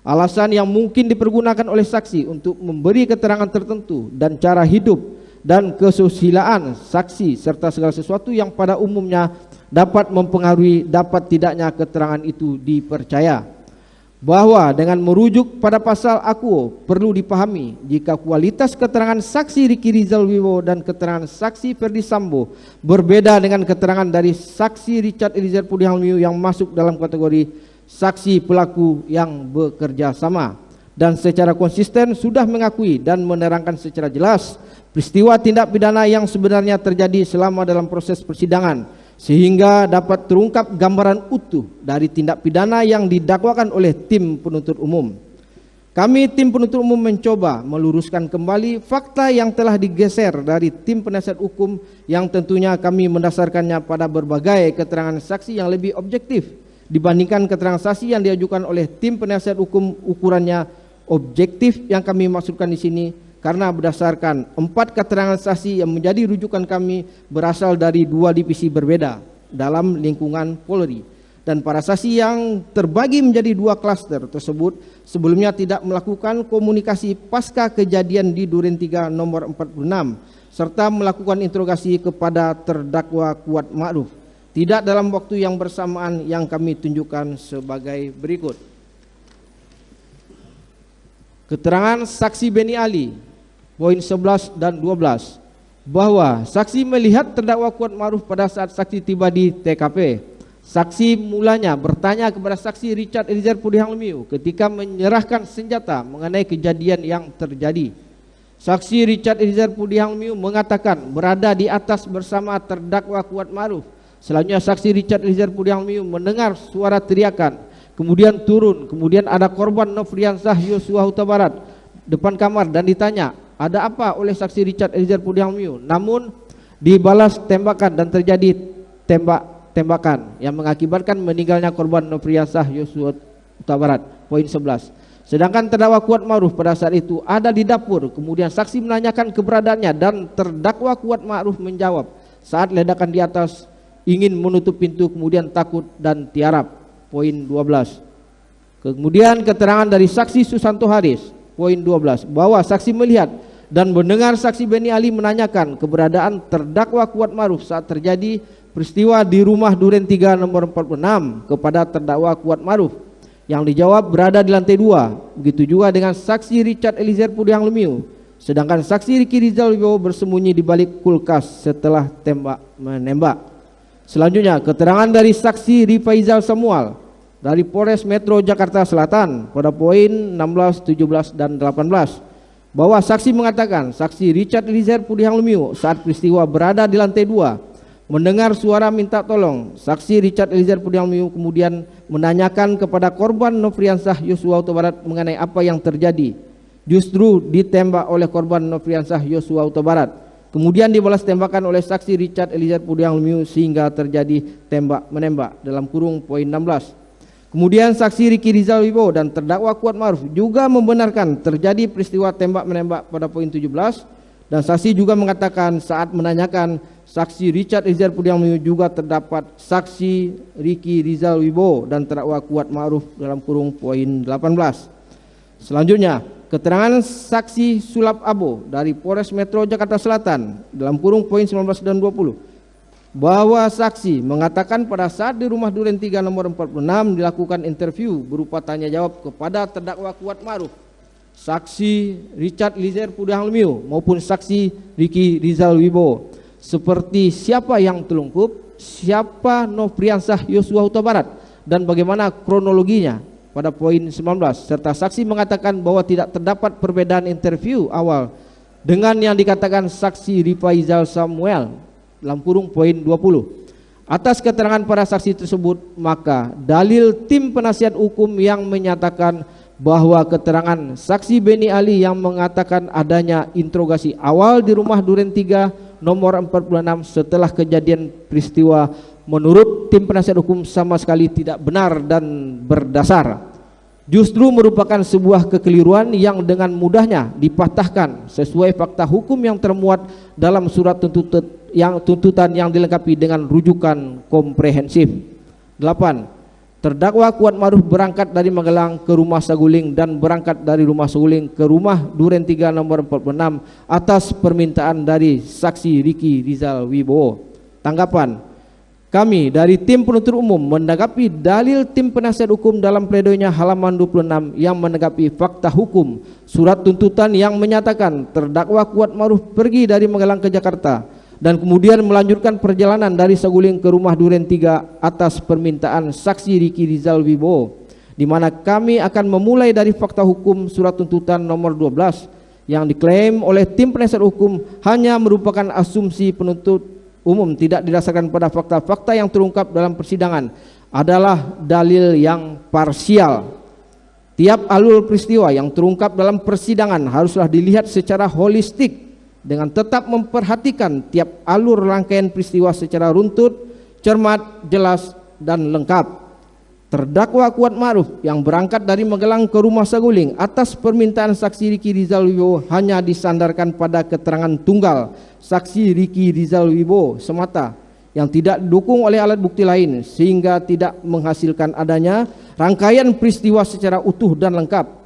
Speaker 3: alasan yang mungkin dipergunakan oleh saksi untuk memberi keterangan tertentu dan cara hidup dan kesusilaan saksi serta segala sesuatu yang pada umumnya dapat mempengaruhi dapat tidaknya keterangan itu dipercaya. Bahwa dengan merujuk pada pasal AKUO perlu dipahami jika kualitas keterangan saksi Riki Rizal Wibowo dan keterangan saksi Ferdi Sambo berbeda dengan keterangan dari saksi Richard Eliezer Pudiang Lumiu yang masuk dalam kategori saksi pelaku yang bekerja sama dan secara konsisten sudah mengakui dan menerangkan secara jelas peristiwa tindak pidana yang sebenarnya terjadi selama dalam proses persidangan, sehingga dapat terungkap gambaran utuh dari tindak pidana yang didakwakan oleh tim penuntut umum. Kami tim penuntut umum mencoba meluruskan kembali fakta yang telah digeser dari tim penasihat hukum yang tentunya kami mendasarkannya pada berbagai keterangan saksi yang lebih objektif dibandingkan keterangan saksi yang diajukan oleh tim penasihat hukum. Ukurannya objektif yang kami maksudkan di sini karena berdasarkan 4 keterangan saksi yang menjadi rujukan kami berasal dari 2 divisi berbeda dalam lingkungan Polri, dan para saksi yang terbagi menjadi 2 klaster tersebut sebelumnya tidak melakukan komunikasi pasca kejadian di Duren 3 nomor 46 serta melakukan interogasi kepada terdakwa Kuatma'ruf tidak dalam waktu yang bersamaan yang kami tunjukkan sebagai berikut. Keterangan saksi Beni Ali poin 11 dan 12 bahwa saksi melihat terdakwa Kuatma'ruf pada saat saksi tiba di TKP. Saksi mulanya bertanya kepada saksi Richard Eliezer Pudiang Lumiu ketika menyerahkan senjata mengenai kejadian yang terjadi. Saksi Richard Eliezer Pudiang Lumiu mengatakan berada di atas bersama terdakwa Kuatma'ruf. Selanjutnya saksi Richard Eliezer Pudiang Lumiu mendengar suara teriakan, kemudian turun, kemudian ada korban Nofriansah Yosua Huta Barat depan kamar dan ditanya ada apa oleh saksi Richard Eliezer Pudiang Lumiu, namun dibalas tembakan dan terjadi tembakan yang mengakibatkan meninggalnya korban Nofriansah Yosua Huta Barat poin 11. Sedangkan terdakwa Kuatma'ruf pada saat itu ada di dapur, kemudian saksi menanyakan keberadaannya dan terdakwa Kuatma'ruf menjawab saat ledakan di atas ingin menutup pintu kemudian takut dan tiarap poin 12. Kemudian keterangan dari saksi Susanto Haris poin 12 bahwa saksi melihat dan mendengar saksi Beni Ali menanyakan keberadaan terdakwa Kuatma'ruf saat terjadi peristiwa di rumah Duren 3 nomor 46 kepada terdakwa Kuatma'ruf, yang dijawab berada di lantai 2. Begitu juga dengan saksi Richard Eliezer Pudiang Lumiu. Sedangkan saksi Riki Rizal Wibowo bersembunyi di balik kulkas setelah tembak menembak. Selanjutnya keterangan dari saksi Rifaizal Samuel dari Polres Metro Jakarta Selatan pada poin 16, 17 dan 18 bahwa saksi mengatakan saksi Richard Eliezer Pudiang Lumiu saat peristiwa berada di lantai 2 mendengar suara minta tolong. Saksi Richard Eliezer Pudiang Lumiu kemudian menanyakan kepada korban Nofriansah Yosua Huta Barat mengenai apa yang terjadi. Justru ditembak oleh korban Nofriansah Yosua Huta Barat. Kemudian dibalas tembakan oleh saksi Richard Eliezer Pudiang Lumiu sehingga terjadi tembak menembak dalam kurung poin 16. Kemudian saksi Riki Rizal Wibowo dan terdakwa Kuat Ma'ruf juga membenarkan terjadi peristiwa tembak-menembak pada poin 17, dan saksi juga mengatakan saat menanyakan saksi Richard Eliezer Pudiang Lumiu juga terdapat saksi Riki Rizal Wibowo dan terdakwa Kuat Ma'ruf dalam kurung poin 18. Selanjutnya, keterangan saksi Sulap Abo dari Polres Metro Jakarta Selatan dalam kurung poin 19 dan 20 bahwa saksi mengatakan pada saat di rumah Duren 3 nomor 46 dilakukan interview berupa tanya jawab kepada terdakwa Kuat Ma'ruf, saksi Richard Eliezer Pudiang Lumiu maupun saksi Riki Rizal Wibowo, seperti siapa yang telungkup, siapa Nofriansah Yosua Huta Barat, dan bagaimana kronologinya pada poin 19, serta saksi mengatakan bahwa tidak terdapat perbedaan interview awal dengan yang dikatakan saksi Rifaizal Samuel dalam kurung poin 20. Atas keterangan para saksi tersebut, maka dalil tim penasihat hukum yang menyatakan bahwa keterangan saksi Beni Ali yang mengatakan adanya interogasi awal di rumah Duren 3 nomor 46 setelah kejadian peristiwa menurut tim penasihat hukum sama sekali tidak benar dan berdasar. Justru merupakan sebuah kekeliruan yang dengan mudahnya dipatahkan sesuai fakta hukum yang termuat dalam surat tuntutan yang dilengkapi dengan rujukan komprehensif. 8. Terdakwa Kuat Ma'ruf berangkat dari Magelang ke rumah Saguling dan berangkat dari rumah Saguling ke rumah Duren 3 nomor 46 atas permintaan dari saksi Riki Rizal Wibowo. Tanggapan: kami dari tim penuntut umum menanggapi dalil tim penasihat hukum dalam pledoinya halaman 26 yang menanggapi fakta hukum surat tuntutan yang menyatakan terdakwa Kuat Ma'ruf pergi dari Magelang ke Jakarta dan kemudian melanjutkan perjalanan dari Saguling ke rumah Duren 3 atas permintaan saksi Riki Rizal Wibowo, di mana kami akan memulai dari fakta hukum surat tuntutan nomor 12 yang diklaim oleh tim penasihat hukum hanya merupakan asumsi penuntut umum tidak didasarkan pada fakta-fakta yang terungkap dalam persidangan, adalah dalil yang parsial. Tiap alur peristiwa yang terungkap dalam persidangan haruslah dilihat secara holistik dengan tetap memperhatikan tiap alur rangkaian peristiwa secara runtut, cermat, jelas, dan lengkap. Terdakwa Kuat Ma'ruf yang berangkat dari Magelang ke rumah Saguling atas permintaan saksi Riki Rizal Wibowo hanya disandarkan pada keterangan tunggal saksi Riki Rizal Wibowo semata yang tidak didukung oleh alat bukti lain, sehingga tidak menghasilkan adanya rangkaian peristiwa secara utuh dan lengkap.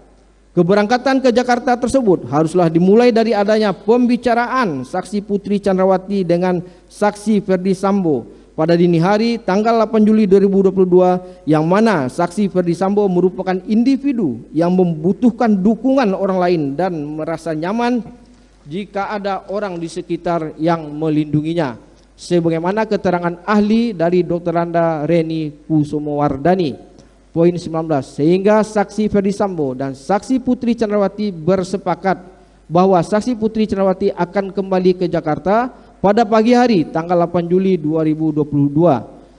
Speaker 3: Keberangkatan ke Jakarta tersebut haruslah dimulai dari adanya pembicaraan saksi Putri Chandrawati dengan saksi Ferdi Sambo pada dini hari tanggal 8 Juli 2022, yang mana saksi Ferdi Sambo merupakan individu yang membutuhkan dukungan orang lain dan merasa nyaman jika ada orang di sekitar yang melindunginya, sebagaimana keterangan ahli dari Dr. Randa Reni Kusumowardani. Poin 19, sehingga saksi Ferdi Sambo dan saksi Putri Chandrawati bersepakat bahwa saksi Putri Chandrawati akan kembali ke Jakarta pada pagi hari tanggal 8 Juli 2022,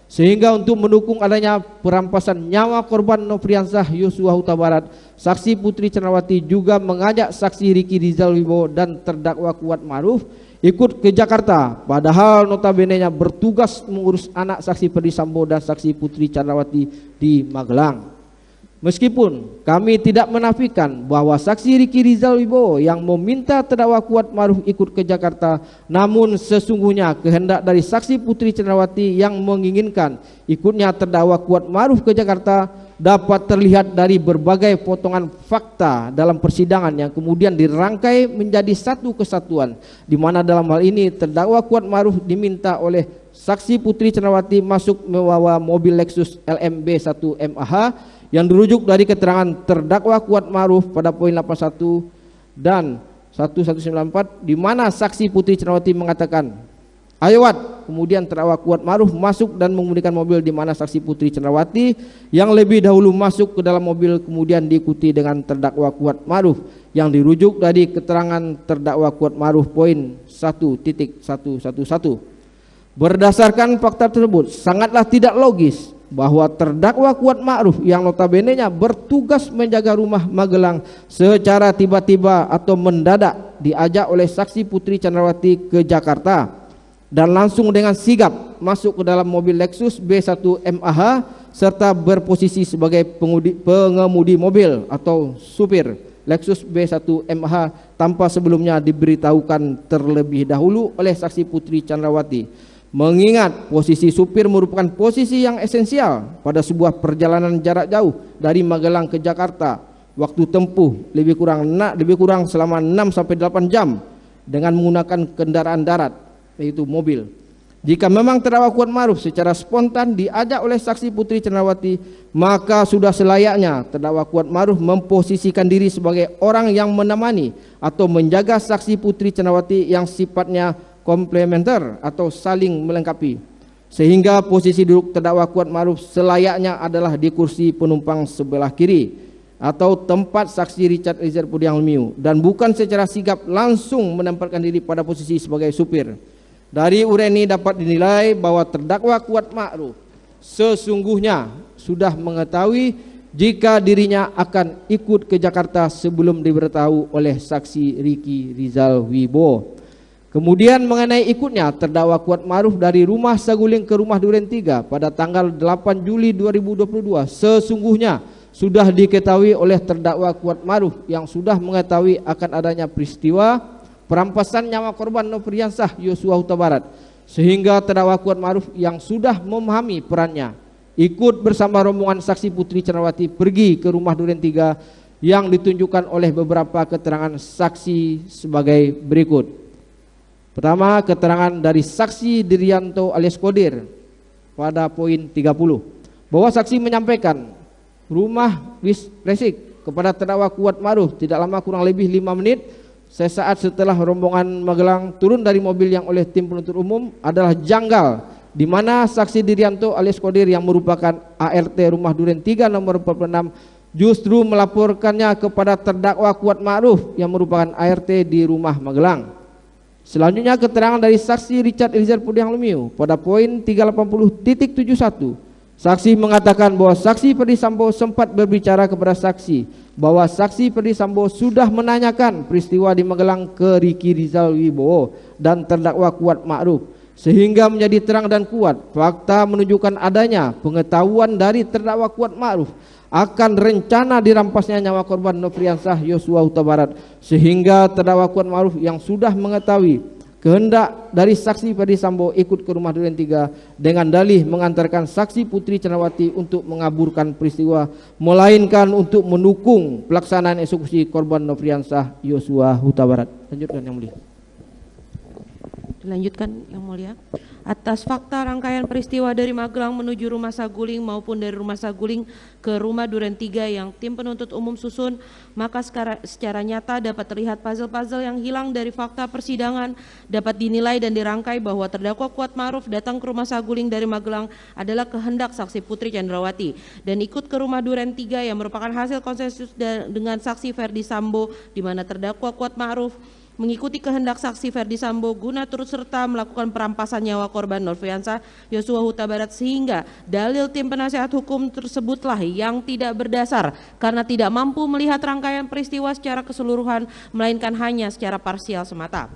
Speaker 3: sehingga untuk mendukung adanya perampasan nyawa korban Nofriansah Yosua Huta Barat, saksi Putri Chandrawati juga mengajak saksi Riki Rizal Wibowo dan terdakwa Kuat Ma'ruf ikut ke Jakarta, padahal notabene-nya bertugas mengurus anak saksi Ferdi Sambo dan saksi Putri Chandrawati di Magelang. Meskipun kami tidak menafikan bahwa saksi Riki Rizal Wibowo yang meminta terdakwa Kuat Ma'ruf ikut ke Jakarta, namun sesungguhnya kehendak dari saksi Putri Chandrawati yang menginginkan ikutnya terdakwa Kuat Ma'ruf ke Jakarta dapat terlihat dari berbagai potongan fakta dalam persidangan yang kemudian dirangkai menjadi satu kesatuan, di mana dalam hal ini terdakwa Kuat Ma'ruf diminta oleh saksi Putri Chandrawati masuk membawa mobil Lexus LMB 1 MAH yang dirujuk dari keterangan terdakwa Kuat Ma'ruf pada poin 81 dan 1194, di mana saksi Putri Chandrawati mengatakan, "Ayo Wat." Kemudian terdakwa Kuat Ma'ruf masuk dan mengemudikan mobil, di mana saksi Putri Chandrawati yang lebih dahulu masuk ke dalam mobil kemudian diikuti dengan terdakwa Kuat Ma'ruf yang dirujuk dari keterangan terdakwa Kuat Ma'ruf poin 1.111. Berdasarkan fakta tersebut, sangatlah tidak logis bahwa terdakwa Kuat Ma'ruf yang notabene-nya bertugas menjaga rumah Magelang secara tiba-tiba atau mendadak diajak oleh saksi Putri Chandrawati ke Jakarta dan langsung dengan sigap masuk ke dalam mobil Lexus B1 MAH serta berposisi sebagai pengemudi mobil atau supir Lexus B1 MH tanpa sebelumnya diberitahukan terlebih dahulu oleh saksi Putri Chandrawati. Mengingat posisi supir merupakan posisi yang esensial pada sebuah perjalanan jarak jauh dari Magelang ke Jakarta, waktu tempuh lebih kurang selama 6 sampai 8 jam dengan menggunakan kendaraan darat, yaitu mobil. Jika memang terdakwa Kuat Ma'ruf secara spontan diajak oleh saksi Putri Chandrawati, maka sudah selayaknya terdakwa Kuat Ma'ruf memposisikan diri sebagai orang yang menemani atau menjaga saksi Putri Chandrawati yang sifatnya komplementer atau saling melengkapi, sehingga posisi duduk terdakwa Kuat Ma'ruf selayaknya adalah di kursi penumpang sebelah kiri atau tempat saksi Richard Eliezer Pudiang Lumiu, dan bukan secara sigap langsung menempatkan diri pada posisi sebagai supir. Dari uraian ini dapat dinilai bahwa terdakwa Kuat Ma'ruf sesungguhnya sudah mengetahui jika dirinya akan ikut ke Jakarta sebelum diberitahu oleh saksi Ricky Rizal Wibowo. Kemudian mengenai ikutnya terdakwa Kuat Ma'ruf dari rumah Saguling ke rumah Duren 3 pada tanggal 8 Juli 2022 sesungguhnya sudah diketahui oleh terdakwa Kuat Ma'ruf yang sudah mengetahui akan adanya peristiwa perampasan nyawa korban Nofriansah Yosua Huta Barat, sehingga terdakwa Kuat Ma'ruf yang sudah memahami perannya ikut bersama rombongan saksi Putri Chandrawati pergi ke rumah Duren 3 yang ditunjukkan oleh beberapa keterangan saksi sebagai berikut. Pertama, keterangan dari saksi Dirianto alias Kodir pada poin 30 bahwa saksi menyampaikan rumah Wis Resik kepada terdakwa Kuat Ma'ruf tidak lama, kurang lebih 5 menit sesaat setelah rombongan Magelang turun dari mobil yang oleh tim penuntut umum adalah janggal, di mana saksi Dirianto alias Kodir yang merupakan ART rumah Duren 3 nomor 46 justru melaporkannya kepada terdakwa Kuat Ma'ruf yang merupakan ART di rumah Magelang. Selanjutnya keterangan dari saksi Richard Eliezer Pudiang Lumiu pada poin 380.71. Saksi mengatakan bahwa saksi Ferdisambo sempat berbicara kepada saksi bahwa saksi Ferdisambo sudah menanyakan peristiwa di Magelang ke Ricky Rizal Wibowo dan terdakwa Kuat Ma'ruf, sehingga menjadi terang dan kuat fakta menunjukkan adanya pengetahuan dari terdakwa Kuat Ma'ruf akan rencana dirampasnya nyawa korban Nofriansah Yosua Huta Barat, sehingga terdakwa Kuat Ma'ruf yang sudah mengetahui kehendak dari saksi Ferdisambo ikut ke rumah Duren 3 dengan dalih mengantarkan saksi Putri Chandrawati untuk mengaburkan peristiwa, melainkan untuk mendukung pelaksanaan eksekusi korban Nofriansah Yosua Huta Barat. Lanjutkan Yang Mulia.
Speaker 4: Dilanjutkan Yang Mulia. Atas fakta rangkaian peristiwa dari Magelang menuju rumah Saguling maupun dari rumah Saguling ke rumah Duren 3 yang tim penuntut umum susun, maka secara nyata dapat terlihat puzzle-puzzle yang hilang dari fakta persidangan. Dapat dinilai dan dirangkai bahwa terdakwa Kuat Ma'ruf datang ke rumah Saguling dari Magelang adalah kehendak saksi Putri Chandrawati, dan ikut ke rumah Duren 3 yang merupakan hasil konsensus dengan saksi Ferdisambo, di mana terdakwa Kuat Ma'ruf mengikuti kehendak saksi Ferdisambo guna turut serta melakukan perampasan nyawa korban Nofriansah Yosua Huta Barat, sehingga dalil tim penasehat hukum tersebutlah yang tidak berdasar karena tidak mampu melihat rangkaian peristiwa secara keseluruhan, melainkan hanya secara parsial semata.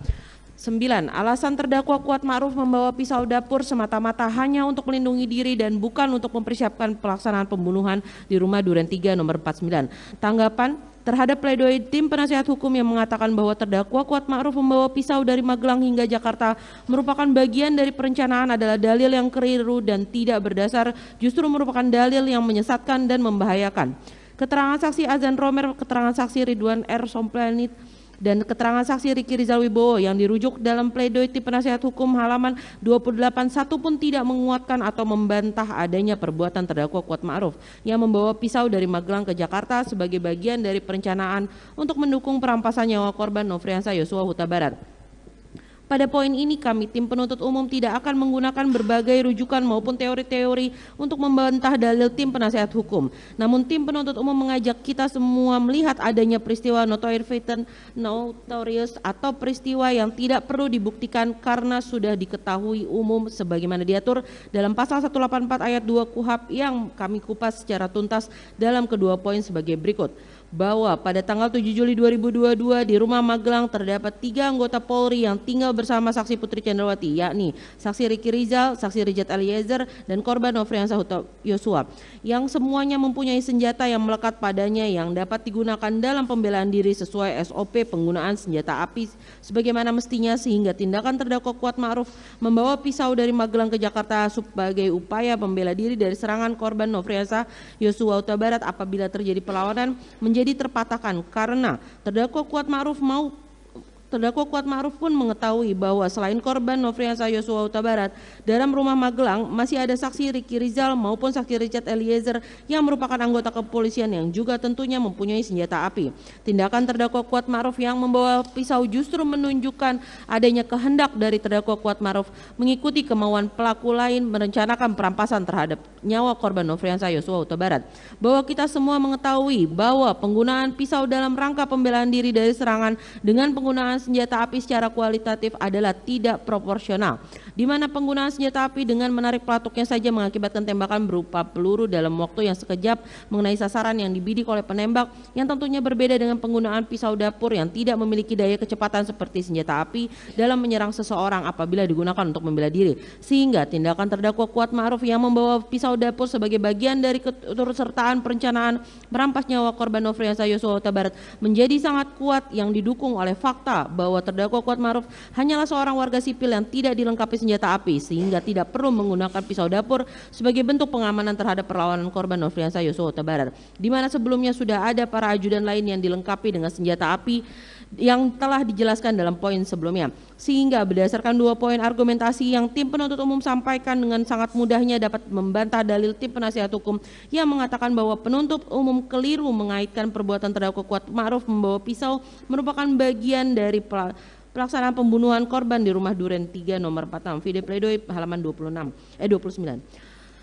Speaker 4: 9. Alasan terdakwa Kuat Ma'ruf membawa pisau dapur semata-mata hanya untuk melindungi diri dan bukan untuk mempersiapkan pelaksanaan pembunuhan di rumah Duren 3 nomor 49. Tanggapan terhadap pledoi tim penasehat hukum yang mengatakan bahwa terdakwa Kuat Ma'ruf membawa pisau dari Magelang hingga Jakarta merupakan bagian dari perencanaan adalah dalil yang keliru dan tidak berdasar, justru merupakan dalil yang menyesatkan dan membahayakan. Keterangan saksi Azan Romer, keterangan saksi Ridwan R. Somplanit, dan keterangan saksi Ricky Rizal Wibowo yang dirujuk dalam pledoi tim penasehat hukum halaman 28 satu pun tidak menguatkan atau membantah adanya perbuatan terdakwa Kuat Ma'ruf yang membawa pisau dari Magelang ke Jakarta sebagai bagian dari perencanaan untuk mendukung perampasan nyawa korban Nofriansah Yosua Huta Barat. Pada poin ini kami tim penuntut umum tidak akan menggunakan berbagai rujukan maupun teori-teori untuk membantah dalil tim penasehat hukum. Namun tim penuntut umum mengajak kita semua melihat adanya peristiwa notorious atau peristiwa yang tidak perlu dibuktikan karena sudah diketahui umum sebagaimana diatur dalam pasal 184 ayat 2 KUHP yang kami kupas secara tuntas dalam kedua poin sebagai berikut. bahwa pada tanggal 7 Juli 2022 di Rumah Magelang terdapat 3 anggota Polri yang tinggal bersama saksi Putri Chandrawati, yakni saksi Ricky Rizal, saksi Richard Eliezer, dan korban Nofriansah Yosua, yang semuanya mempunyai senjata yang melekat padanya yang dapat digunakan dalam pembelaan diri sesuai SOP penggunaan senjata api sebagaimana mestinya, sehingga tindakan terdakwa Kuat Ma'ruf membawa pisau dari Magelang ke Jakarta sebagai upaya membela diri dari serangan korban Nofriansah Yosua Huta Barat apabila terjadi perlawanan menjadi terpatahkan karena terdakwa Kuat Ma'ruf pun mengetahui bahwa selain korban Nofriansah Yosua Huta Barat, dalam Rumah Magelang masih ada saksi Ricky Rizal maupun saksi Richard Eliezer yang merupakan anggota kepolisian yang juga tentunya mempunyai senjata api. Tindakan terdakwa Kuat Ma'ruf yang membawa pisau justru menunjukkan adanya kehendak dari terdakwa Kuat Ma'ruf mengikuti kemauan pelaku lain merencanakan perampasan terhadap nyawa korban Nofriansah Yosua Huta Barat. Bahwa kita semua mengetahui bahwa penggunaan pisau dalam rangka pembelaan diri dari serangan dengan penggunaan senjata api secara kualitatif adalah tidak proporsional, di mana penggunaan senjata api dengan menarik pelatuknya saja mengakibatkan tembakan berupa peluru dalam waktu yang sekejap mengenai sasaran yang dibidik oleh penembak, yang tentunya berbeda dengan penggunaan pisau dapur yang tidak memiliki daya kecepatan seperti senjata api dalam menyerang seseorang apabila digunakan untuk membela diri. Sehingga tindakan terdakwa Kuat Ma'ruf yang membawa pisau dapur sebagai bagian dari keturutsertaan perencanaan merampas nyawa korban Nofriansah Yosua Huta Barat menjadi sangat kuat, yang didukung oleh fakta bahwa terdakwa Kuat Ma'ruf hanyalah seorang warga sipil yang tidak dilengkapi senjata api sehingga tidak perlu menggunakan pisau dapur sebagai bentuk pengamanan terhadap perlawanan korban Nofriansah Yosua Huta Barat, di mana sebelumnya sudah ada para ajudan lain yang dilengkapi dengan senjata api yang telah dijelaskan dalam poin sebelumnya. Sehingga berdasarkan 2 poin argumentasi yang tim penuntut umum sampaikan, dengan sangat mudahnya dapat membantah dalil tim penasihat hukum yang mengatakan bahwa penuntut umum keliru mengaitkan perbuatan terdakwa Kuat Ma'ruf membawa pisau merupakan bagian dari pelaksanaan pembunuhan korban di rumah Duren 3 nomor 46, video pledoi halaman 29.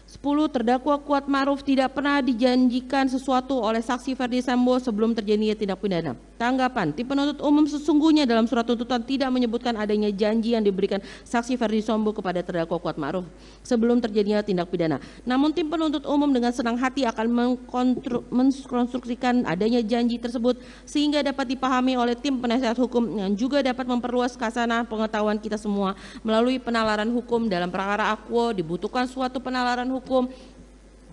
Speaker 4: 10. Terdakwa Kuat Ma'ruf tidak pernah dijanjikan sesuatu oleh saksi Ferdi Sambo sebelum terjadinya tindak pidana. Tanggapan, tim penuntut umum sesungguhnya dalam surat tuntutan tidak menyebutkan adanya janji yang diberikan saksi Ferdi Sambo kepada terdakwa Kuat Ma'ruf sebelum terjadinya tindak pidana. Namun tim penuntut umum dengan senang hati akan mengkonstruksikan adanya janji tersebut sehingga dapat dipahami oleh tim penasihat hukum yang juga dapat memperluas khasanah pengetahuan kita semua melalui penalaran hukum. Dalam perkara Akwo dibutuhkan suatu penalaran hukum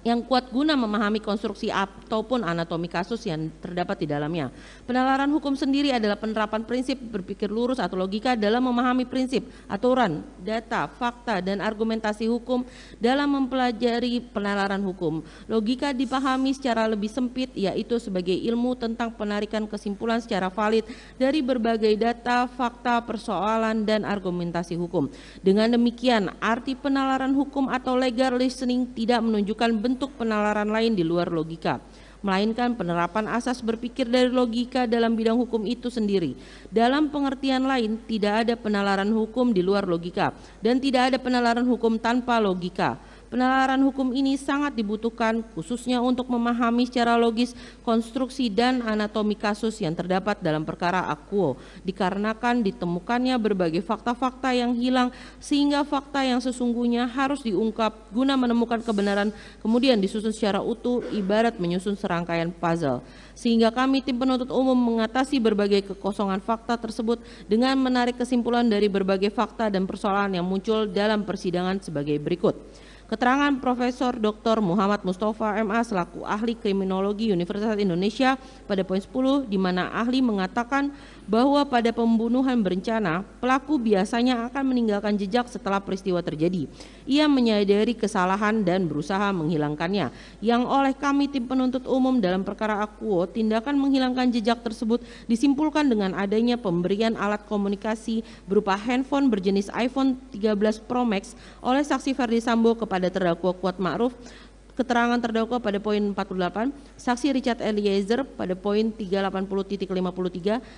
Speaker 4: yang kuat guna memahami konstruksi ataupun anatomi kasus yang terdapat di dalamnya. Penalaran hukum sendiri adalah penerapan prinsip berpikir lurus atau logika dalam memahami prinsip, aturan, data, fakta, dan argumentasi hukum dalam mempelajari penalaran hukum. Logika dipahami secara lebih sempit, yaitu sebagai ilmu tentang penarikan kesimpulan secara valid dari berbagai data, fakta, persoalan, dan argumentasi hukum. Dengan demikian, arti penalaran hukum atau legal reasoning tidak menunjukkan bentuk penalaran lain di luar logika, melainkan penerapan asas berpikir dari logika dalam bidang hukum itu sendiri. Dalam pengertian lain, tidak ada penalaran hukum di luar logika dan tidak ada penalaran hukum tanpa logika. Penalaran hukum ini sangat dibutuhkan khususnya untuk memahami secara logis konstruksi dan anatomi kasus yang terdapat dalam perkara Akwo, dikarenakan ditemukannya berbagai fakta-fakta yang hilang sehingga fakta yang sesungguhnya harus diungkap guna menemukan kebenaran kemudian disusun secara utuh ibarat menyusun serangkaian puzzle. Sehingga kami tim penuntut umum mengatasi berbagai kekosongan fakta tersebut dengan menarik kesimpulan dari berbagai fakta dan persoalan yang muncul dalam persidangan sebagai berikut. Keterangan Profesor Dr. Muhammad Mustafa MA selaku ahli kriminologi Universitas Indonesia pada poin 10, di mana ahli mengatakan bahwa pada pembunuhan berencana pelaku biasanya akan meninggalkan jejak setelah peristiwa terjadi. Ia menyadari kesalahan dan berusaha menghilangkannya. Yang oleh kami tim penuntut umum dalam perkara Akwo, tindakan menghilangkan jejak tersebut disimpulkan dengan adanya pemberian alat komunikasi berupa handphone berjenis iPhone 13 Pro Max oleh saksi Ferdi Sambo kepada terdakwa Kuat Ma'ruf. Keterangan terdakwa pada poin 48, saksi Richard Eliezer pada poin 380.53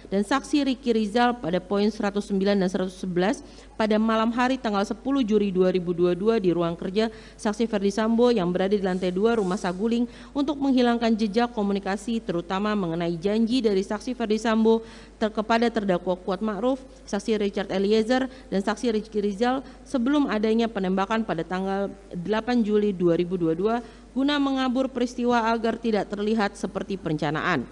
Speaker 4: dan saksi Ricky Rizal pada poin 109 dan 111 pada malam hari tanggal 10 Juli 2022 di ruang kerja saksi Ferdi Sambo yang berada di lantai 2 Rumah Saguling untuk menghilangkan jejak komunikasi terutama mengenai janji dari saksi Ferdi Sambo kepada terdakwa Kuat Ma'ruf, saksi Richard Eliezer dan saksi Ricky Rizal sebelum adanya penembakan pada tanggal 8 Juli 2022 guna mengabur peristiwa agar tidak terlihat seperti perencanaan.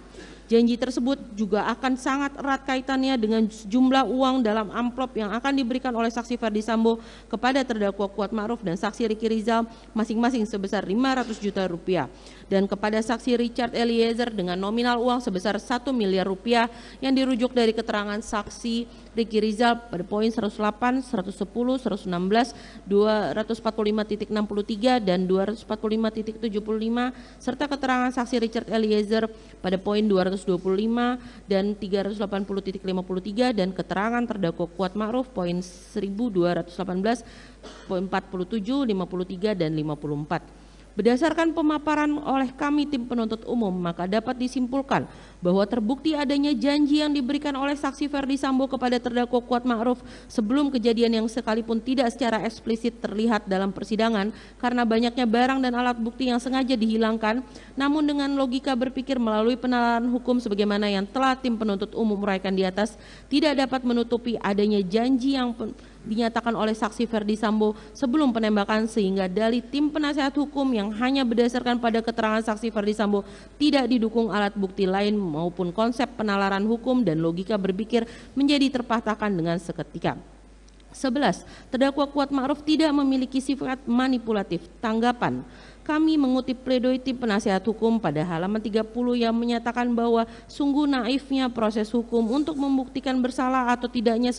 Speaker 4: Janji tersebut juga akan sangat erat kaitannya dengan jumlah uang dalam amplop yang akan diberikan oleh saksi Ferdi Sambo kepada terdakwa Kuat Ma'ruf dan saksi Ricky Rizal masing-masing sebesar 500 juta rupiah dan kepada saksi Richard Eliezer dengan nominal uang sebesar 1 miliar rupiah yang dirujuk dari keterangan saksi Ricky Rizal pada poin 108, 110, 116, 245.63 dan 245.75 serta keterangan saksi Richard Eliezer pada poin 225 dan 380.53 dan keterangan terdakwa Kuat Ma'ruf poin 1218, poin 47, 53 dan 54. Berdasarkan pemaparan oleh kami tim penuntut umum, maka dapat disimpulkan bahwa terbukti adanya janji yang diberikan oleh saksi Ferdi Sambo kepada terdakwa Kuat Ma'ruf sebelum kejadian yang sekalipun tidak secara eksplisit terlihat dalam persidangan karena banyaknya barang dan alat bukti yang sengaja dihilangkan, namun dengan logika berpikir melalui penalaran hukum sebagaimana yang telah tim penuntut umum uraikan di atas, tidak dapat menutupi adanya janji yang dinyatakan oleh saksi Ferdi Sambo sebelum penembakan sehingga dalih tim penasehat hukum yang hanya berdasarkan pada keterangan saksi Ferdi Sambo tidak didukung alat bukti lain maupun konsep penalaran hukum dan logika berpikir menjadi terpatahkan dengan seketika. 11. Terdakwa Kuat Ma'ruf tidak memiliki sifat manipulatif. Tanggapan. Kami mengutip pledoi tim penasehat hukum pada halaman 30 yang menyatakan bahwa sungguh naifnya proses hukum untuk membuktikan bersalah atau tidaknya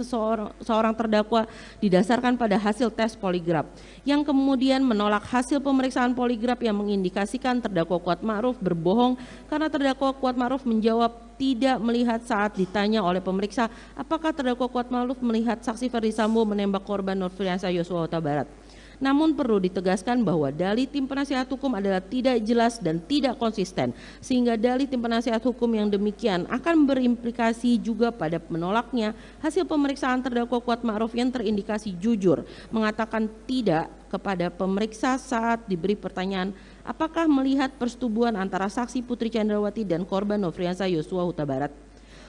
Speaker 4: seorang terdakwa didasarkan pada hasil tes poligraf yang kemudian menolak hasil pemeriksaan poligraf yang mengindikasikan terdakwa Kuat Ma'ruf berbohong karena terdakwa Kuat Ma'ruf menjawab tidak melihat saat ditanya oleh pemeriksa apakah terdakwa Kuat Ma'ruf melihat saksi Ferdi Sambo menembak korban Nofriansah Yosua Huta Barat. Namun perlu ditegaskan bahwa dalih tim penasehat hukum adalah tidak jelas dan tidak konsisten, sehingga dalih tim penasehat hukum yang demikian akan berimplikasi juga pada menolaknya hasil pemeriksaan terdakwa Kuat Ma'ruf yang terindikasi jujur, mengatakan tidak kepada pemeriksa saat diberi pertanyaan apakah melihat persetubuhan antara saksi Putri Chandrawati dan korban Nofriansah Yosua Huta Barat.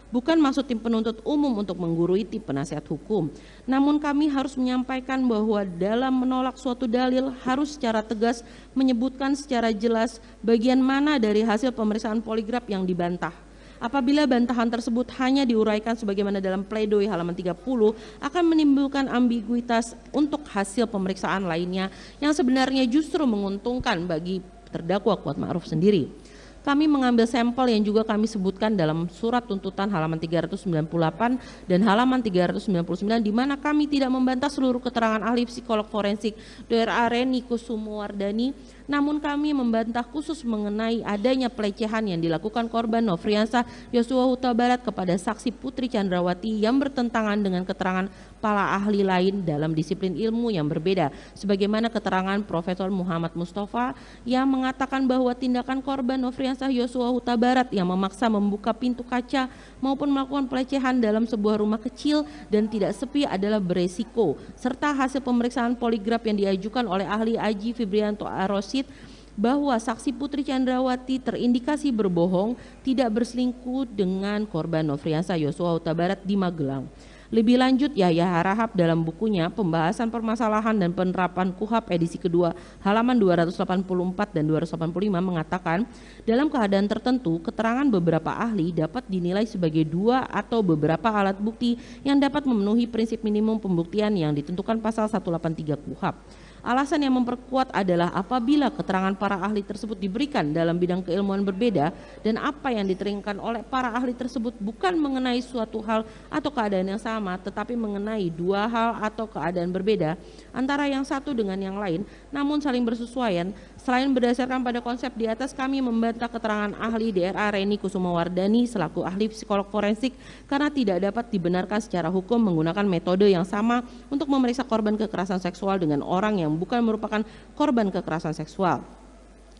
Speaker 4: Bukan maksud tim penuntut umum untuk menggurui tim penasehat hukum. Namun kami harus menyampaikan bahwa dalam menolak suatu dalil harus secara tegas menyebutkan secara jelas bagian mana dari hasil pemeriksaan poligraf yang dibantah. Apabila bantahan tersebut hanya diuraikan sebagaimana dalam pledoi halaman 30 akan menimbulkan ambiguitas untuk hasil pemeriksaan lainnya yang sebenarnya justru menguntungkan bagi terdakwa Kuat Ma'ruf sendiri. Kami mengambil sampel yang juga kami sebutkan dalam surat tuntutan halaman 398 dan halaman 399 di mana kami tidak membantah seluruh keterangan ahli psikolog forensik Dr. Reni Kusumuwardani, namun kami membantah khusus mengenai adanya pelecehan yang dilakukan korban Nofriansah Yosua Huta Barat kepada saksi Putri Chandrawati yang bertentangan dengan keterangan para ahli lain dalam disiplin ilmu yang berbeda, sebagaimana keterangan Profesor Muhammad Mustafa yang mengatakan bahwa tindakan korban Nofriansah Yosua Huta Barat yang memaksa membuka pintu kaca maupun melakukan pelecehan dalam sebuah rumah kecil dan tidak sepi adalah beresiko, serta hasil pemeriksaan poligraf yang diajukan oleh ahli Aji Fibrianto Arosid bahwa saksi Putri Chandrawati terindikasi berbohong tidak berselingkuh dengan korban Nofriansah Yosua Huta Barat di Magelang. Lebih lanjut, Yahya Harahap dalam bukunya Pembahasan Permasalahan dan Penerapan KUHAP edisi kedua halaman 284 dan 285 mengatakan dalam keadaan tertentu keterangan beberapa ahli dapat dinilai sebagai dua atau beberapa alat bukti yang dapat memenuhi prinsip minimum pembuktian yang ditentukan pasal 183 KUHAP. Alasan yang memperkuat adalah apabila keterangan para ahli tersebut diberikan dalam bidang keilmuan berbeda dan apa yang diteringkan oleh para ahli tersebut bukan mengenai suatu hal atau keadaan yang sama tetapi mengenai dua hal atau keadaan berbeda antara yang satu dengan yang lain namun saling bersesuaian. Selain berdasarkan pada konsep di atas, kami membantah keterangan ahli DRA Reni Kusumuwardani selaku ahli psikolog forensik karena tidak dapat dibenarkan secara hukum menggunakan metode yang sama untuk memeriksa korban kekerasan seksual dengan orang yang bukan merupakan korban kekerasan seksual.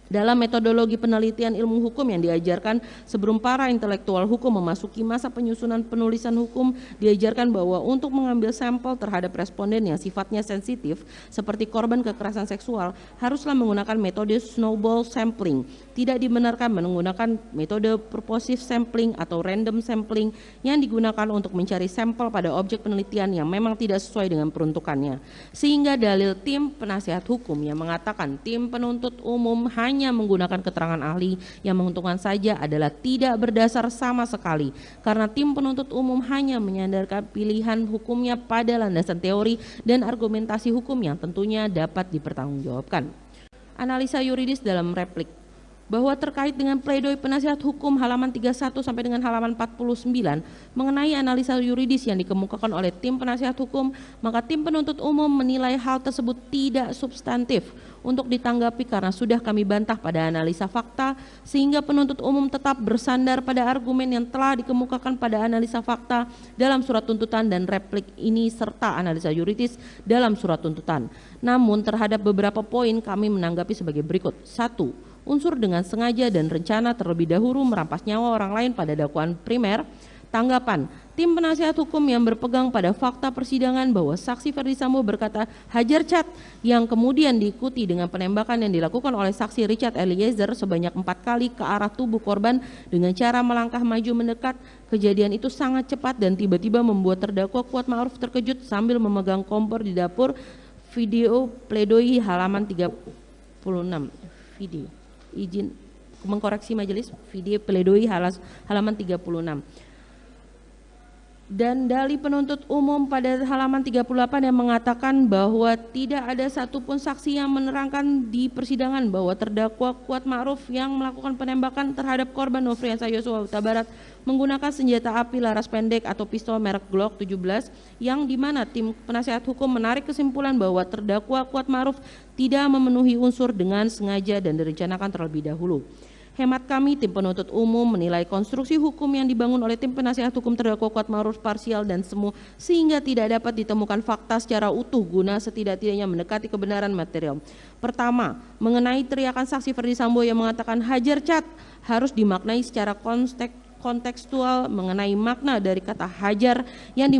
Speaker 4: Dalam metodologi penelitian ilmu hukum yang diajarkan sebelum para intelektual hukum memasuki masa penyusunan penulisan hukum, diajarkan bahwa untuk mengambil sampel terhadap responden yang sifatnya sensitif seperti korban kekerasan seksual haruslah menggunakan metode snowball sampling. Tidak dibenarkan menggunakan metode purposive sampling atau random sampling yang digunakan untuk mencari sampel pada objek penelitian yang memang tidak sesuai dengan peruntukannya. Sehingga dalil tim penasehat hukum yang mengatakan tim penuntut umum hanya hanya menggunakan keterangan ahli yang menguntungkan saja adalah tidak berdasar sama sekali, karena tim penuntut umum hanya menyandarkan pilihan hukumnya pada landasan teori dan argumentasi hukum yang tentunya dapat dipertanggungjawabkan. Analisa yuridis dalam replik bahwa terkait dengan pledoi penasihat hukum halaman 31 sampai dengan halaman 49 mengenai analisa yuridis yang dikemukakan oleh tim penasihat hukum, maka tim penuntut umum menilai hal tersebut tidak substantif untuk ditanggapi karena sudah kami bantah pada analisa fakta, sehingga penuntut umum tetap bersandar pada argumen yang telah dikemukakan pada analisa fakta dalam surat tuntutan dan replik ini serta analisa yuridis dalam surat tuntutan. Namun terhadap beberapa poin kami menanggapi sebagai berikut. 1. Unsur dengan sengaja dan rencana terlebih dahulu merampas nyawa orang lain pada dakwaan primer. Tanggapan, tim penasihat hukum yang berpegang pada fakta persidangan bahwa saksi Ferdi Sambo berkata hajar cat yang kemudian diikuti dengan penembakan yang dilakukan oleh saksi Richard Eliezer sebanyak 4 kali ke arah tubuh korban dengan cara melangkah maju mendekat. Kejadian itu sangat cepat dan tiba-tiba membuat terdakwa Kuat Ma'ruf terkejut sambil memegang kompor di dapur. Video pledoi halaman 36. Video. Izin mengkoreksi majelis, video pledoi halaman 36. Dan dalih penuntut umum pada halaman 38 yang mengatakan bahwa tidak ada satupun saksi yang menerangkan di persidangan bahwa terdakwa Kuat Ma'ruf yang melakukan penembakan terhadap korban Nofriansah Yosua Huta Barat menggunakan senjata api laras pendek atau pistol merek Glock 17, yang dimana tim penasihat hukum menarik kesimpulan bahwa terdakwa Kuat Ma'ruf tidak memenuhi unsur dengan sengaja dan direncanakan terlebih dahulu. Hemat kami, tim penuntut umum menilai konstruksi hukum yang dibangun oleh tim penasihat hukum terdakwa Kuat Ma'ruf parsial dan semu sehingga tidak dapat ditemukan fakta secara utuh guna setidak-tidaknya mendekati kebenaran material. Pertama, mengenai teriakan saksi Ferdi Sambo yang mengatakan hajar cat harus dimaknai secara kontekstual mengenai makna dari kata hajar yang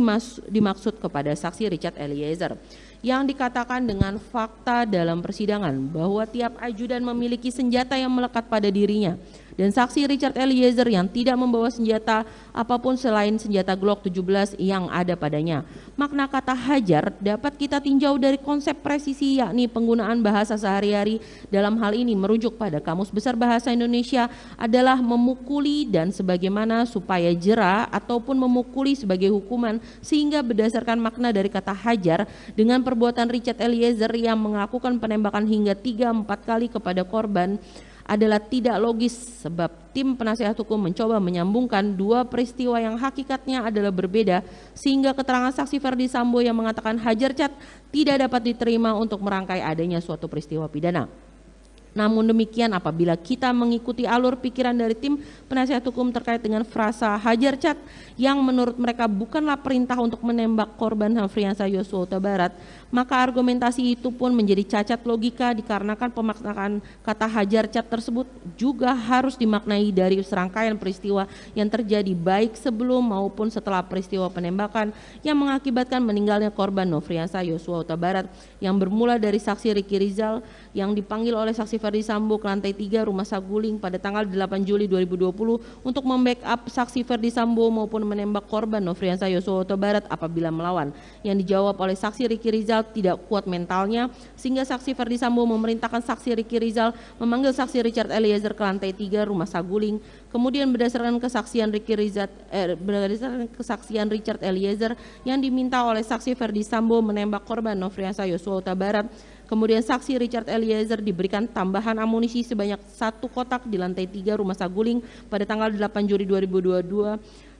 Speaker 4: dimaksud kepada saksi Richard Eliezer. Yang dikatakan dengan fakta dalam persidangan bahwa tiap ajudan memiliki senjata yang melekat pada dirinya, dan saksi Richard Eliezer yang tidak membawa senjata apapun selain senjata Glock 17 yang ada padanya. Makna kata hajar dapat kita tinjau dari konsep presisi, yakni penggunaan bahasa sehari-hari. Dalam hal ini merujuk pada Kamus Besar Bahasa Indonesia adalah memukuli dan sebagaimana supaya jera ataupun memukuli sebagai hukuman, sehingga berdasarkan makna dari kata hajar dengan perbuatan Richard Eliezer yang melakukan penembakan hingga 3-4 kali kepada korban adalah tidak logis, sebab tim penasihat hukum mencoba menyambungkan dua peristiwa yang hakikatnya adalah berbeda, sehingga keterangan saksi Ferdi Sambo yang mengatakan hajar cat tidak dapat diterima untuk merangkai adanya suatu peristiwa pidana. Namun demikian, apabila kita mengikuti alur pikiran dari tim penasihat hukum terkait dengan frasa hajar cat yang menurut mereka bukanlah perintah untuk menembak korban Nofriansah Yosua Huta Barat, maka argumentasi itu pun menjadi cacat logika dikarenakan pemaknaan kata hajar cat tersebut juga harus dimaknai dari serangkaian peristiwa yang terjadi baik sebelum maupun setelah peristiwa penembakan yang mengakibatkan meninggalnya korban Nofriansah Yosua Huta Barat, yang bermula dari saksi Ricky Rizal yang dipanggil oleh saksi Ferdi Sambo ke lantai 3 Rumah Saguling pada tanggal 8 Juli 2020 untuk membackup saksi Ferdi Sambo maupun menembak korban Nofriansah Yosua Huta Barat apabila melawan. Yang dijawab oleh saksi Ricky Rizal tidak kuat mentalnya, sehingga saksi Ferdi Sambo memerintahkan saksi Ricky Rizal memanggil saksi Richard Eliezer ke lantai 3 Rumah Saguling. Kemudian berdasarkan kesaksian Richard Eliezer yang diminta oleh saksi Ferdi Sambo menembak korban Nofriansah Yosua Huta Barat, kemudian saksi Richard Eliezer diberikan tambahan amunisi sebanyak 1 kotak di lantai 3 Rumah Saguling pada tanggal 8 Juli 2022,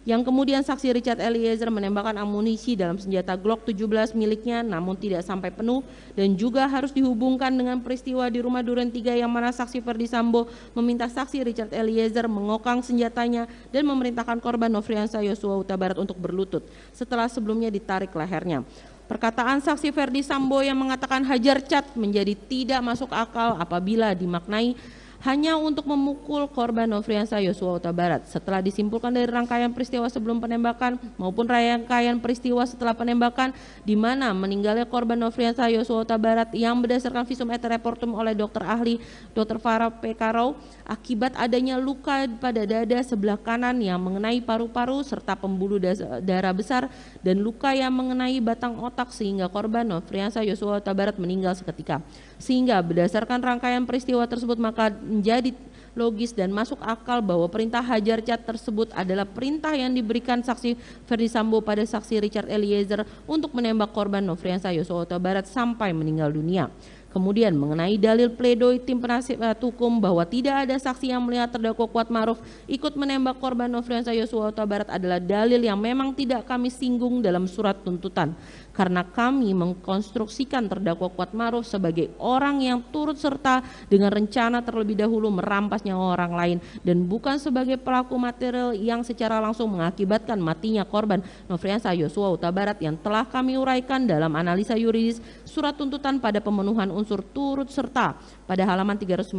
Speaker 4: yang kemudian saksi Richard Eliezer menembakkan amunisi dalam senjata Glock 17 miliknya namun tidak sampai penuh, dan juga harus dihubungkan dengan peristiwa di Rumah Duren 3 yang mana saksi Ferdi Sambo meminta saksi Richard Eliezer mengokang senjatanya dan memerintahkan korban Nofriansah Yosua Huta Barat untuk berlutut setelah sebelumnya ditarik lehernya. Perkataan saksi Ferdi Sambo yang mengatakan hajar cat menjadi tidak masuk akal apabila dimaknai hanya untuk memukul korban Nofriansah Yosua Huta Barat. Setelah disimpulkan dari rangkaian peristiwa sebelum penembakan maupun rangkaian peristiwa setelah penembakan di mana meninggalnya korban Nofriansah Yosua Huta Barat yang berdasarkan visum et repertum oleh dokter ahli Dr. Farah P. Karau akibat adanya luka pada dada sebelah kanan yang mengenai paru-paru serta pembuluh darah besar dan luka yang mengenai batang otak sehingga korban Nofriansah Yosua Huta Barat meninggal seketika. Sehingga berdasarkan rangkaian peristiwa tersebut maka menjadi logis dan masuk akal bahwa perintah hajar cat tersebut adalah perintah yang diberikan saksi Ferdi Sambo pada saksi Richard Eliezer untuk menembak korban Nofriansah Yosua Huta Barat sampai meninggal dunia. Kemudian mengenai dalil pledoi tim penasihat hukum bahwa tidak ada saksi yang melihat terdakwa Kuatma'ruf ikut menembak korban Nofriansah Yosua Huta Barat adalah dalil yang memang tidak kami singgung dalam surat tuntutan. Karena kami mengkonstruksikan terdakwa Kuatma'ruf sebagai orang yang turut serta dengan rencana terlebih dahulu merampas nyawa orang lain dan bukan sebagai pelaku material yang secara langsung mengakibatkan matinya korban Nofriansah Yosua Huta Barat yang telah kami uraikan dalam analisa yuridis surat tuntutan pada pemenuhan unsur turut serta pada halaman 350,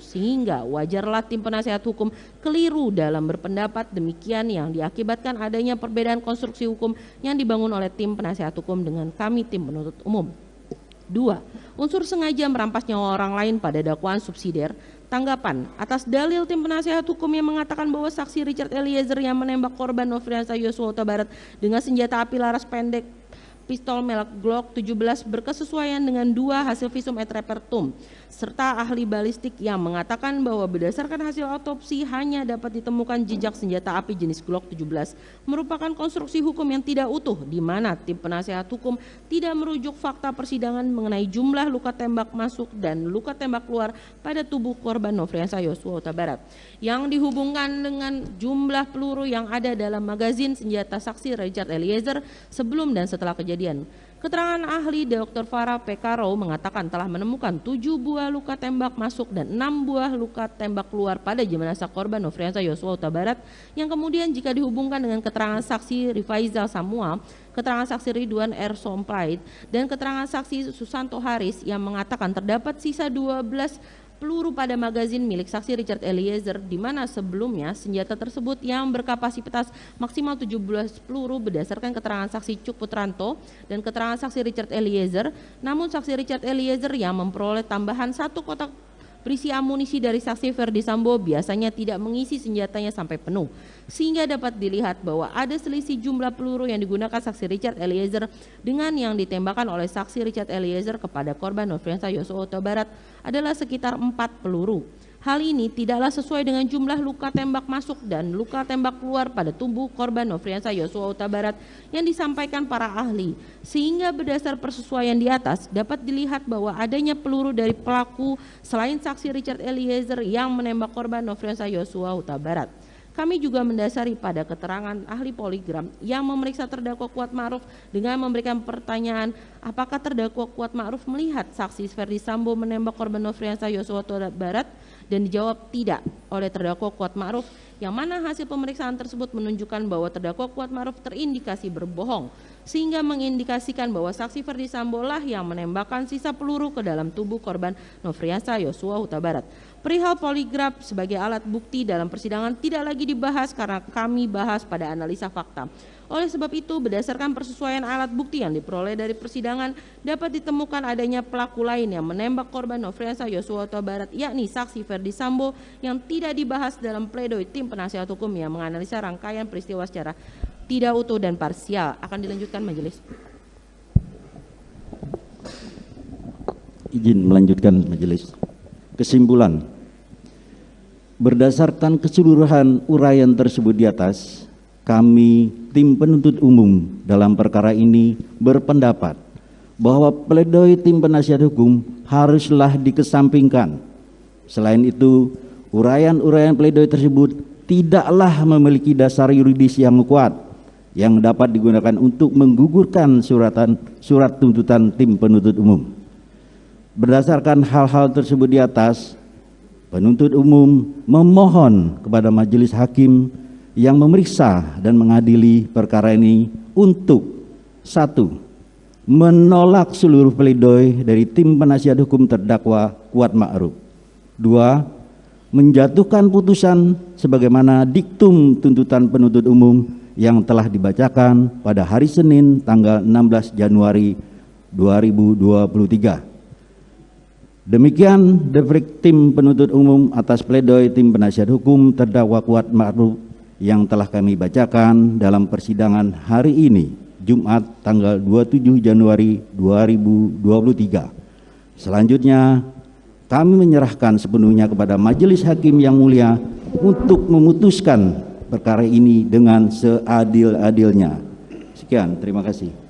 Speaker 4: sehingga wajarlah tim penasihat hukum keliru dalam berpendapat demikian yang diakibatkan adanya perbedaan konstruksi hukum yang dibangun oleh tim penasihat hukum dengan kami tim penuntut umum. 2. Unsur sengaja merampas nyawa orang lain pada dakwaan subsidiar. Tanggapan atas dalil tim penasihat hukum yang mengatakan bahwa saksi Richard Eliezer yang menembak korban Nofriansah Yosua Huta Barat dengan senjata api laras pendek pistol merek Glock 17 berkesesuaian dengan 2 hasil visum et repertum serta ahli balistik yang mengatakan bahwa berdasarkan hasil autopsi hanya dapat ditemukan jejak senjata api jenis Glock 17 merupakan konstruksi hukum yang tidak utuh di mana tim penasihat hukum tidak merujuk fakta persidangan mengenai jumlah luka tembak masuk dan luka tembak keluar pada tubuh korban Nofriansah Yosua Huta Barat yang dihubungkan dengan jumlah peluru yang ada dalam magazin senjata saksi Richard Eliezer sebelum dan setelah kejadian. Keterangan ahli Dr. Farah Pekaro mengatakan telah menemukan 7 buah luka tembak masuk dan 6 buah luka tembak keluar pada jenazah korban Nofriansah Yosua Huta Barat yang kemudian jika dihubungkan dengan keterangan saksi Rifaizal Samuel, keterangan saksi Ridwan R. Somplaid, dan keterangan saksi Susanto Haris yang mengatakan terdapat sisa 12 peluru pada magazin milik saksi Richard Eliezer di mana sebelumnya senjata tersebut yang berkapasitas maksimal 17 peluru berdasarkan keterangan saksi Cuk Putranto dan keterangan saksi Richard Eliezer, namun saksi Richard Eliezer yang memperoleh tambahan 1 kotak berisi amunisi dari saksi Ferdi Sambo biasanya tidak mengisi senjatanya sampai penuh, sehingga dapat dilihat bahwa ada selisih jumlah peluru yang digunakan saksi Richard Eliezer dengan yang ditembakkan oleh saksi Richard Eliezer kepada korban Nofriansah Yosua Huta Barat adalah sekitar 4 peluru. Hal ini tidaklah sesuai dengan jumlah luka tembak masuk dan luka tembak keluar pada tubuh korban Nofriansah Yosua Huta Barat yang disampaikan para ahli, sehingga berdasar persesuaian di atas dapat dilihat bahwa adanya peluru dari pelaku selain saksi Richard Eliezer yang menembak korban Nofriansah Yosua Huta Barat. Kami juga mendasari pada keterangan ahli poligraf yang memeriksa terdakwa Kuatma'ruf dengan memberikan pertanyaan apakah terdakwa Kuatma'ruf melihat saksi Ferdi Sambo menembak korban Nofriansah Yosua Huta Barat dan dijawab tidak oleh terdakwa Kuatma'ruf, yang mana hasil pemeriksaan tersebut menunjukkan bahwa terdakwa Kuatma'ruf terindikasi berbohong sehingga mengindikasikan bahwa saksi Ferdi Sambo lah yang menembakkan sisa peluru ke dalam tubuh korban Nofriansah Yosua Huta Barat. Perihal poligraf sebagai alat bukti dalam persidangan tidak lagi dibahas karena kami bahas pada analisa fakta. Oleh sebab itu, berdasarkan persesuaian alat bukti yang diperoleh dari persidangan, dapat ditemukan adanya pelaku lain yang menembak korban Nofriansah Yosua Huta Barat, yakni saksi Ferdi Sambo yang tidak dibahas dalam pledoi tim penasihat hukum yang menganalisa rangkaian peristiwa secara tidak utuh dan parsial. Akan dilanjutkan majelis.
Speaker 5: Izin melanjutkan majelis. Kesimpulan, berdasarkan keseluruhan uraian tersebut di atas, kami tim penuntut umum dalam perkara ini berpendapat bahwa pledoi tim penasihat hukum haruslah dikesampingkan. Selain itu, uraian-uraian pledoi tersebut tidaklah memiliki dasar yuridis yang kuat yang dapat digunakan untuk menggugurkan surat tuntutan tim penuntut umum. Berdasarkan hal-hal tersebut di atas, penuntut umum memohon kepada majelis hakim yang memeriksa dan mengadili perkara ini untuk 1. Menolak seluruh pledoi dari tim penasihat hukum terdakwa Kuatma'ruf. 2. Menjatuhkan putusan sebagaimana diktum tuntutan penuntut umum yang telah dibacakan pada hari Senin tanggal 16 Januari 2023. Demikian defrik tim penuntut umum atas pledoi tim penasihat hukum terdakwa Kuatma'ruf yang telah kami bacakan dalam persidangan hari ini, Jumat tanggal 27 Januari 2023. Selanjutnya, kami menyerahkan sepenuhnya kepada Majelis Hakim yang mulia untuk memutuskan perkara ini dengan seadil-adilnya. Sekian, terima kasih.